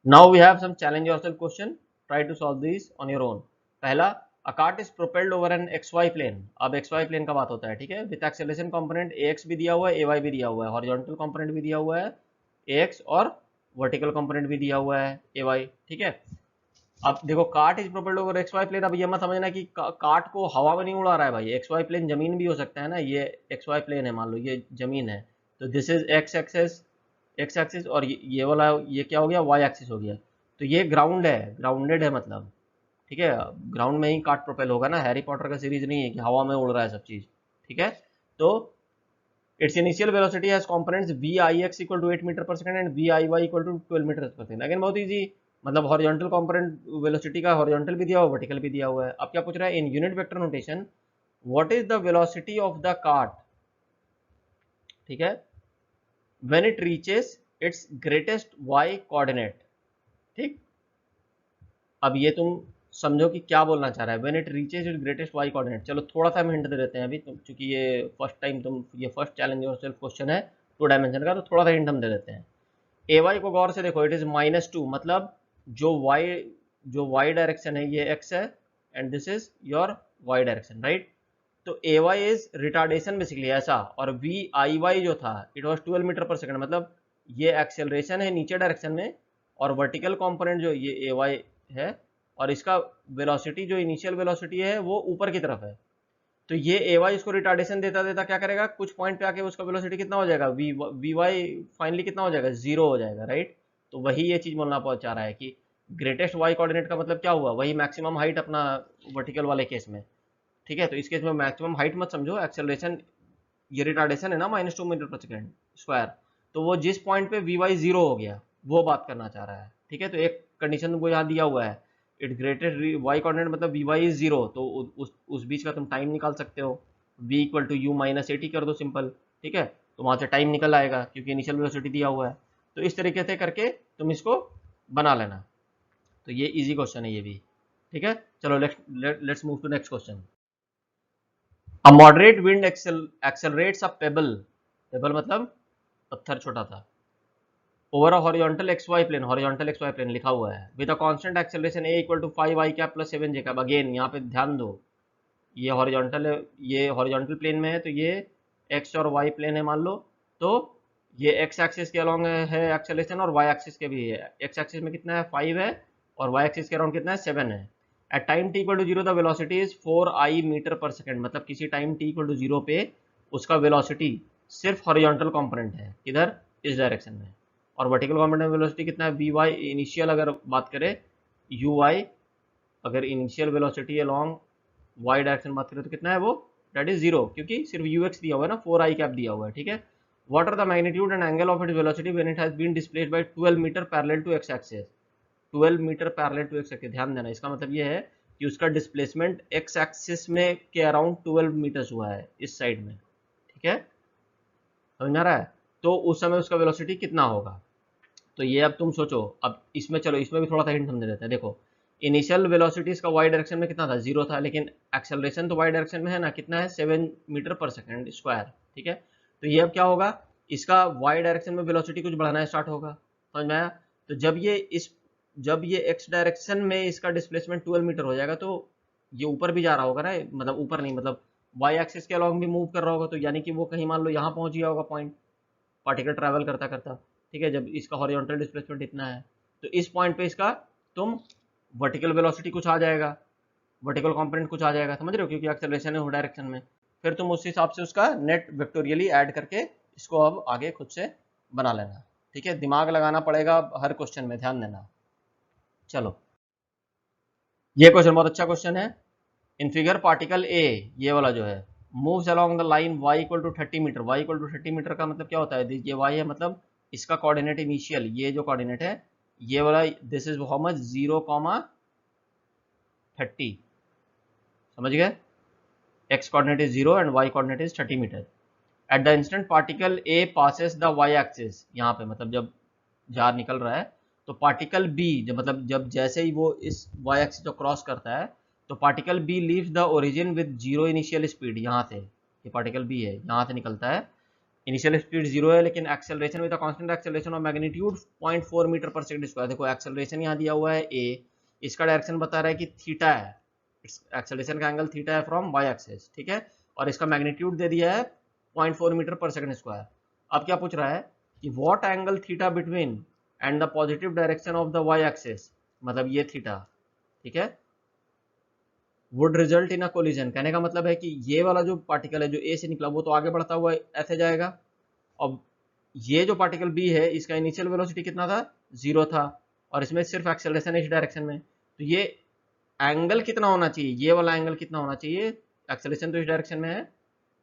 Now we have some challenge yourself question, try to solve this on your own. पहला, a cart is propelled over an xy plane, अब xy plane का बात होता है, ठीक है, विद एक्सेलरेशन कंपोनेंट ax भी दिया हुआ है, ay भी दिया हुआ है, हॉरिजॉन्टल कंपोनेंट भी दिया हुआ है ax और वर्टिकल कंपोनेंट भी दिया हुआ है ay, ठीक है। अब देखो cart is propelled over x y plane, अब ये मत समझना कि कार्ट को हवा में नहीं उड़ा रहा है भाई, एक्स वाई प्लेन जमीन भी हो सकता है ना, ये एक्स वाई प्लेन है, मान लो ये जमीन है, तो दिस इज एक्स एक्सिस और ये वाला ये क्या हो गया, वाई एक्सिस हो गया, तो ये ग्राउंड है, ग्राउंडेड है मतलब, ठीक है, ग्राउंड में ही कार्ट प्रोपेल होगा ना, हैरी पॉटर का सीरीज नहीं है कि हवा में उड़ रहा है सब चीज, ठीक है। तो its initial velocity has components vix equal to 8 metre पर second and viy equal to 12 metre पर सेकंड, अगेन बहुत इजी, मतलब हॉरिजॉन्टल कंपोनेंट वेलोसिटी का हॉरिजॉन्टल भी दिया हुआ है, वर्टिकल भी दिया हुआ है। अब क्या पूछ रहा है, in unit vector notation what is the velocity of the cart, ठीक है, when it reaches its greatest y coordinate, ठीक। अब ये तुम समझो कि क्या बोलना चाह रहा है, when it reaches its greatest y coordinate. चलो थोड़ा सा हम हिंट दे देते हैं अभी, क्योंकि ये फर्स्ट टाइम तुम, ये फर्स्ट चैलेंज योरसेल्फ क्वेश्चन है 2 डायमेंशन का, तो थोड़ा सा हिंट हम दे देते हैं। ए वाई को गौर से देखो, इट इज -2, मतलब जो वाई डायरेक्शन है ये एक्स है and this is your y direction, right. तो a y is retardation basically ऐसा, और वी आई वाई जो था इट वॉज 12 मीटर पर सेकंड, मतलब ये एक्सेलरेशन है नीचे डायरेक्शन में, और वर्टिकल कंपोनेंट जो ये ए वाई है, और इसका वेलोसिटी जो इनिशियल वेलोसिटी है वो ऊपर की तरफ है, तो ये ए वाई इसको रिटार्डेशन देता देता क्या करेगा, कुछ पॉइंट पे आके उसका वेलोसिटी कितना हो जाएगा, वी वाई फाइनली कितना हो जाएगा, 0 हो जाएगा, राइट। तो वही ये चीज बोलना चाह रहा है कि ग्रेटेस्ट वाई कोऑर्डिनेट का मतलब क्या हुआ, वही मैक्सिमम हाइट अपना वर्टिकल वाले केस में, ठीक है। तो इस केस में मैक्सिमम हाइट मत समझो, एक्सेलरेशन ये रिटार्डेशन है ना -2 मीटर पर सेकेंड स्क्वायर, तो वो जिस पॉइंट पे वी वाई 0 हो गया वो बात करना चाह रहा है, ठीक है। तो एक कंडीशन तुमको यहाँ दिया हुआ है, इट ग्रेटेड वाई कोऑर्डिनेट मतलब वी वाई इज 0, तो उस बीच का तुम टाइम निकाल सकते हो, v इक्वल टू यू -80 कर दो सिंपल, ठीक है, तो वहां से टाइम निकल आएगा क्योंकि इनिशियल वेलोसिटी दिया हुआ है। तो इस तरीके से करके तुम इसको बना लेना, तो ये इजी क्वेश्चन है ये भी, ठीक है। चलो let's move to next question. A moderate wind accelerates a pebble, pebble मतलब पत्थर छोटा था, over a horizontal xy plane, horizontal xy plane लिखा हुआ है, with a constant acceleration a equal to 5 i cap plus 7 j cap. Again यहाँ पे ध्यान दो, ये हॉरिजॉन्टल है, ये हॉरिजॉन्टल प्लेन में है, तो ये एक्स और वाई प्लेन है मान लो, तो ये एक्स एक्सिस के अलोंग है एक्सेलरेशन, और वाई एक्सिस के भी है, एक्स एक्सिस में कितना है 5 है, और वाई एक्सिस के अराउंड कितना है 7 है। At time t equal to 0 the velocity is 4i metre पर सेकंड, मतलब किसी टाइम t इक्वल टू 0 पे उसका वेलोसिटी सिर्फ हॉरिजॉन्टल कंपोनेंट है, किधर, इस डायरेक्शन में, और वर्टिकल कंपोनेंट वेलोसिटी कितना है, वी वाई इनिशियल, अगर बात करें यू वाई, अगर initial velocity along y direction बात करें तो कितना है वो, दैट इज 0, क्योंकि सिर्फ यू एक्स दिया हुआ है ना, 4i कैप दिया हुआ है, ठीक है। What are the magnitude and angle of its velocity when it has been displaced by 12 metre parallel to x axis, 12 metre parallel to x axis, ध्यान देना, इसका मतलब ये है कि उसका डिस्प्लेसमेंट एक्स एक्सिस में के अराउंड 12 मीटर्स हुआ है इस साइड में, ठीक है, समझ में आ रहा है। तो उस समय उसका वेलोसिटी कितना होगा, तो ये अब तुम सोचो, अब इसमें चलो इसमें भी थोड़ा सा हिंट समझ लेते हैं। देखो इनिशियल वेलोसिटी इसका वाई डायरेक्शन में कितना था, 0 था, लेकिन एक्सेलरेशन तो वाई डायरेक्शन में है ना, कितना है 7 मीटर पर सेकंड स्क्वायर, ठीक है। तो ये अब क्या होगा, इसका वाई डायरेक्शन में वेलोसिटी कुछ बढ़ाना स्टार्ट होगा, समझ में आया। तो जब ये एक्स डायरेक्शन में इसका डिस्प्लेसमेंट 12 मीटर हो जाएगा, तो ये ऊपर भी जा रहा होगा ना, मतलब ऊपर नहीं, मतलब वाई एक्सिस के अलॉन्ग भी मूव कर रहा होगा, तो यानी कि वो कहीं मान लो यहाँ पहुंच गया होगा पॉइंट, पार्टिकल ट्रैवल करता करता, ठीक है, जब इसका हॉरिजॉन्टल डिस्प्लेसमेंट इतना है, तो इस पॉइंट पे इसका तुम वर्टिकल वेलोसिटी कुछ आ जाएगा, वर्टिकल कंपोनेंट कुछ आ जाएगा, समझ रहे हो, क्योंकि एक्सेलरेशन है डायरेक्शन में, फिर तुम उस हिसाब से उसका नेट वेक्टोरियली ऐड करके इसको अब आगे खुद से बना लेना, ठीक है, दिमाग लगाना पड़ेगा हर क्वेश्चन में, ध्यान देना। चलो ये क्वेश्चन बहुत अच्छा क्वेश्चन है। इन फिगर पार्टिकल ए, ये वाला जो है, moves along the line y equal to 30 metre, y equal to 30 metre का मतलब क्या होता है, ये y है, मतलब इसका कोऑर्डिनेट इनिशियल, ये जो कोऑर्डिनेट है ये वाला, दिस इज हाउ मच, 0, 30, समझ गए? x coordinate is 0 and y coordinate is 30 metre. At the instant particle A passes the y axis, यहाँ पे मतलब जब जार निकल रहा है तो पार्टिकल B जब जैसे ही वो इस y axis को क्रॉस करता है तो particle B leaves the origin with zero initial speed. यहाँ से ये पार्टिकल B है, यहाँ से निकलता है, इनिशियल स्पीड 0 है लेकिन acceleration with a constant acceleration of magnitude 0.4 metre पर सेकंड स्क्वायर. देखो एक्सेलरेशन यहाँ दिया हुआ है a, इसका डायरेक्शन बता रहा है कि थीटा है, एक्सेलरेशन का एंगल थीटा है फ्रॉम y एक्सिस, ठीक है, और इसका मैग्नीट्यूड दे दिया है 0.4 मीटर पर सेकंड स्क्वायर. अब क्या पूछ रहा है कि what angle theta between and the positive direction of the y axis, मतलब ये थीटा, ठीक है, would result in a collision. कहने का मतलब है कि ये वाला जो पार्टिकल है जो ए से निकला वो तो आगे बढ़ता हुआ ऐसे जाएगा, अब ये जो पार्टिकल बी है इसका इनिशियल वेलोसिटी कितना था, 0 था, और इसमें सिर्फ एक्सेलरेशन है इस डायरेक्शन में, तो ये एंगल कितना होना चाहिए, ये वाला एंगल कितना होना चाहिए, एक्सेलरेशन तो इस डायरेक्शन में है,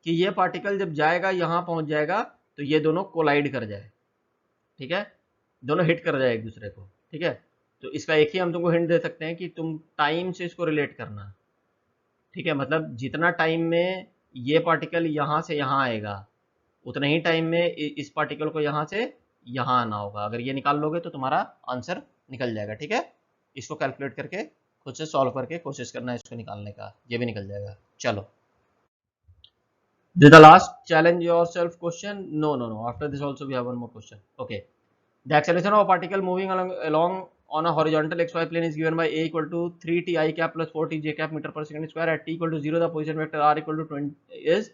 कि ये पार्टिकल जब जाएगा यहाँ पहुंच जाएगा तो ये दोनों कोलाइड कर जाए, ठीक है, दोनों हिट कर जाए एक दूसरे को, ठीक है. तो इसका एक ही हम तुमको हिंट दे सकते हैं कि तुम टाइम से इसको रिलेट करना, ठीक है, मतलब जितना टाइम में ये पार्टिकल यहाँ से यहाँ आएगा उतना ही टाइम में इस पार्टिकल को यहाँ से यहाँ आना होगा. अगर ये निकाल लोगे तो तुम्हारा आंसर निकल जाएगा, ठीक है. इसको कैलकुलेट करके खुद से सॉल्व करके कोशिश करना है इसको निकालने का, ये भी निकल जाएगा. चलो, this is the last challenge yourself question. No, after this also we have one more question. Okay, the acceleration of a particle moving along on a horizontal xy plane is given by a equal to 3t I cap plus 4t j cap meter per second square. At t equal to 0 the position vector r equal to 20 is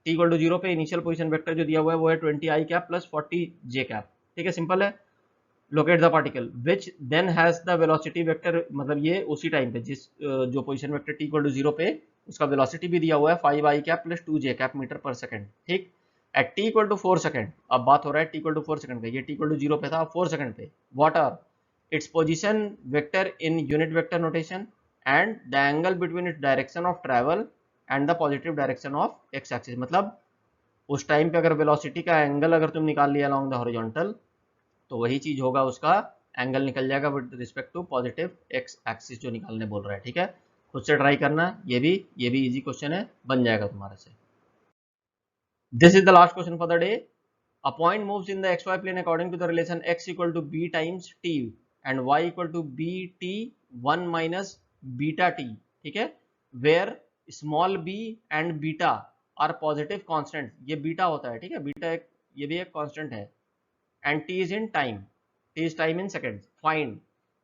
t equal to 0 पे initial position vector जो दिया हुआ है वो है 20 i cap plus 40 j cap, ठीक है, simple है. Locate the particle which then has the velocity vector, मतलब ये उसी टाइम पे जिस जो position vector t equal to 0 पे उसका वेलोसिटी भी दिया हुआ है 5 i cap plus 2 j cap metre पर सेकंड, ठीक. At t equal to 4 second, अब बात हो रहा है t equal to 4 सेकंड का, ये t equal to 0 पे था, 4 सेकंड पे, what are its position vector in unit vector notation and the angle between its direction of travel and the positive direction of x axis. मतलब उस time पे अगर velocity का एंगल अगर तुम निकाल लिया along the horizontal तो वही चीज होगा, उसका एंगल निकल जाएगा with respect to positive x axis जो निकालने बोल रहा है, ठीक है. खुद से ट्राई करना, ये भी इजी क्वेश्चन है, बन जाएगा तुम्हारे से. This is the last question for the day. A point moves in the xy plane according to the relation x equal to b times t and y equal to bt 1 minus beta t, ठीक है, where small b and beta are positive constant. ये beta होता है, ठीक है, beta एक ये भी एक कांस्टेंट है, and t is in time, t is time in seconds. Find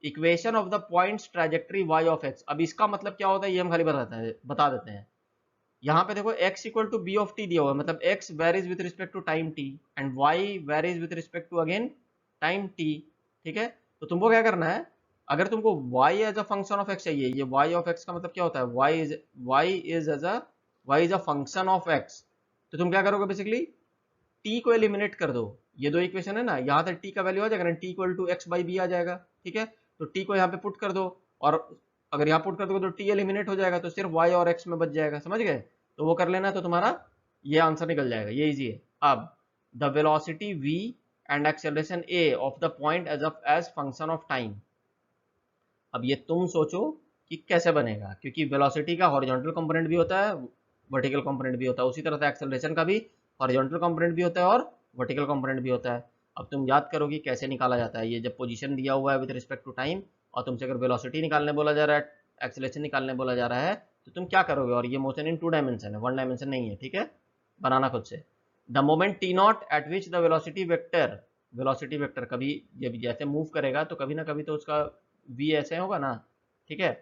equation of the point's trajectory y of x. अब इसका मतलब क्या होता है ये हम खाली बता देते हैं. यहाँ पे देखो x equal to b of t दिया हुआ है, मतलब x varies with respect to time t and y varies with respect to again time t, ठीक है. तो तुमको क्या करना है, अगर तुमको y as a function of x चाहिए, ये y ऑफ x का मतलब क्या होता है, y is a function of x, तो तुम क्या करोगे बेसिकली t को एलिमिनेट कर दो. ये दो इक्वेशन है ना, यहाँ तक t का वैल्यू आ जाएगा, t equal to x by B आ जाएगा, ठीक है. तो t को यहाँ पे पुट कर दो, और अगर यहाँ पुट कर दोगे तो t एलिमिनेट हो जाएगा, तो सिर्फ y और x में बच जाएगा, समझ गए. तो वो कर लेना, तो तुम्हारा ये आंसर निकल जाएगा, ये इजी है. अब the velocity v and acceleration a of the point as function of time. अब ये तुम सोचो कि कैसे बनेगा, क्योंकि वेलोसिटी का हॉरिजॉन्टल कंपोनेंट भी होता है, वर्टिकल कंपोनेंट भी होता है, उसी तरह से एक्सेलरेशन का भी हॉरिजॉन्टल कंपोनेंट भी होता है और वर्टिकल कंपोनेंट भी होता है. अब तुम याद करो कि कैसे निकाला जाता है. ये जब पोजीशन दिया हुआ है विद रिस्पेक्ट टू टाइम और तुमसे अगर वेलोसिटी निकालने बोला जा रहा है, एक्सेलरेशन निकालने बोला जा रहा है, तो तुम क्या करोगे, और ये मोशन इन 2 डायमेंशन है, 1 डायमेंशन नहीं है, ठीक है, बनाना खुद से. The moment T not at which the velocity vector कभी जब जैसे मूव करेगा तो कभी ना कभी तो उसका v ऐसे होगा ना, ठीक है,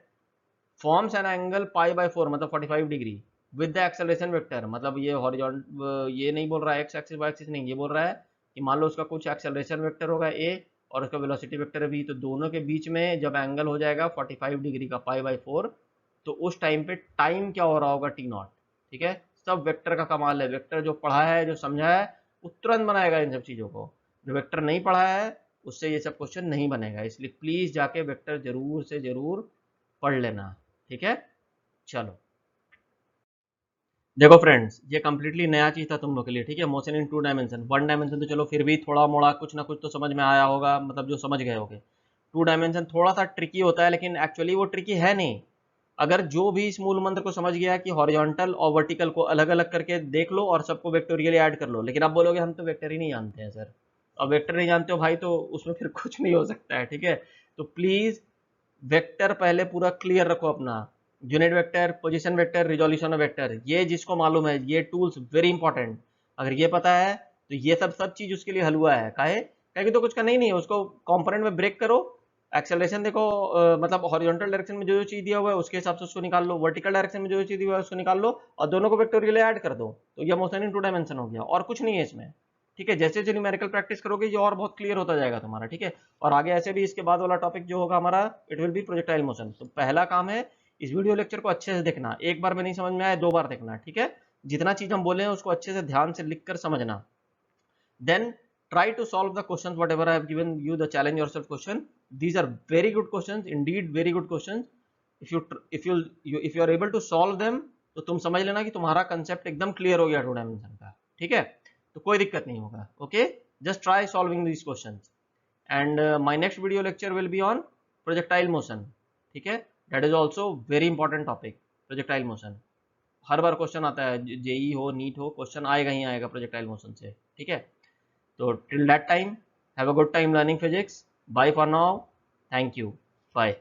forms an angle pi by 4 मतलब 45 degree with the acceleration vector. मतलब ये हॉरिजॉन्टल, ये नहीं बोल रहा है एक्स एक्सिस वाई एक्सिस नहीं, ये बोल रहा है कि मान लो उसका कुछ एक्सेलरेशन वेक्टर होगा a और उसका वेलोसिटी वेक्टर है v, तो दोनों के बीच में जब एंगल हो जाएगा 45 डिग्री का पाई बाय 4, तो उस टाइम पे टाइम क्या हो रहा होगा t नॉट, ठीक है. सब वेक्टर का कमाल है, वेक्टर जो पढ़ा है जो समझा है वो तुरंत बनाएगा इन सब चीज़ों को, जो वेक्टर नहीं पढ़ा है उससे ये सब क्वेश्चन नहीं बनेगा. इसलिए प्लीज जाके वेक्टर जरूर से जरूर पढ़ लेना, ठीक है. चलो देखो फ्रेंड्स, ये कम्प्लीटली नया चीज था तुम लोग के लिए, ठीक है. मोशन इन 2 डायमेंशन, 1 डायमेंशन तो चलो फिर भी थोड़ा मोड़ा कुछ ना कुछ तो समझ में आया होगा, मतलब जो समझ गए होगे. 2 डायमेंशन थोड़ा सा ट्रिकी होता है, लेकिन एक्चुअली वो ट्रिकी है नहीं. अगर जो भी इस मूल मंत्र को समझ गया कि हॉरिजॉन्टल और वर्टिकल को अलग अलग करके देख लो और सबको वेक्टोरियली ऐड कर लो, लेकिन आप बोलोगे हम तो वेक्टर ही नहीं जानते हैं सर, अब वेक्टर नहीं जानते हो भाई तो उसमें फिर कुछ नहीं हो सकता है, ठीक है। तो प्लीज वेक्टर पहले पूरा क्लियर रखो अपना, unit vector, position vector, resolution of vector, ये जिसको मालूम है, ये टूल्स वेरी इंपॉर्टेंट, अगर ये पता है तो ये सब चीज उसके लिए हलवा है। काहे कि तो कुछ करना ही नहीं है, उसको कंपोनेंट में ब्रेक करो, एक्सेलरेशन देखो, मतलब हॉरिजॉन्टल डायरेक्शन में जो जो चीज दिया हुआ है उसके हिसाब से उसको निकाल लो, वर्टिकल डायरेक्शन में जो जो चीज दिया हुआ है उसको निकाल लो और दोनों को वेक्टोरियली ऐड कर दो, तो ये मोशन इन टू डायमेंशन हो गया और कुछ नहीं है इसमें, ठीक है। जैसे जैसे न्यूमेरिकल प्रैक्टिस करोगे ये और बहुत क्लियर होता जाएगा तुम्हारा, ठीक है। और आगे ऐसे भी इसके बाद वाला टॉपिक जो होगा हमारा, it will be projectile motion. तो पहला काम है इस वीडियो लेक्चर को अच्छे से देखना, एक बार में नहीं समझ में आए 2 बार देखना, ठीक है। जितना चीज हम बोले हैं उसको अच्छे से ध्यान से लिख कर समझना, then try to solve the questions whatever I have given you, the challenge yourself question. These are very good questions, indeed very good questions. If you are able to solve them, तो तुम समझ लेना कि तुम्हारा concept एकदम clear हो गया 2 dimension का, ठीक है। तो कोई दिक्कत नहीं होगा, okay. Just try solving these questions and my next video lecture will be on projectile motion, ठीक है। That is also very important topic, projectile motion. Her bar question आता है, जेई हो नीट हो, क्वेश्चन आएगा ही आएगा प्रोजेक्टाइल मोशन से, ठीक है। So till that time, have a good time learning physics. Bye for now. Thank you. Bye.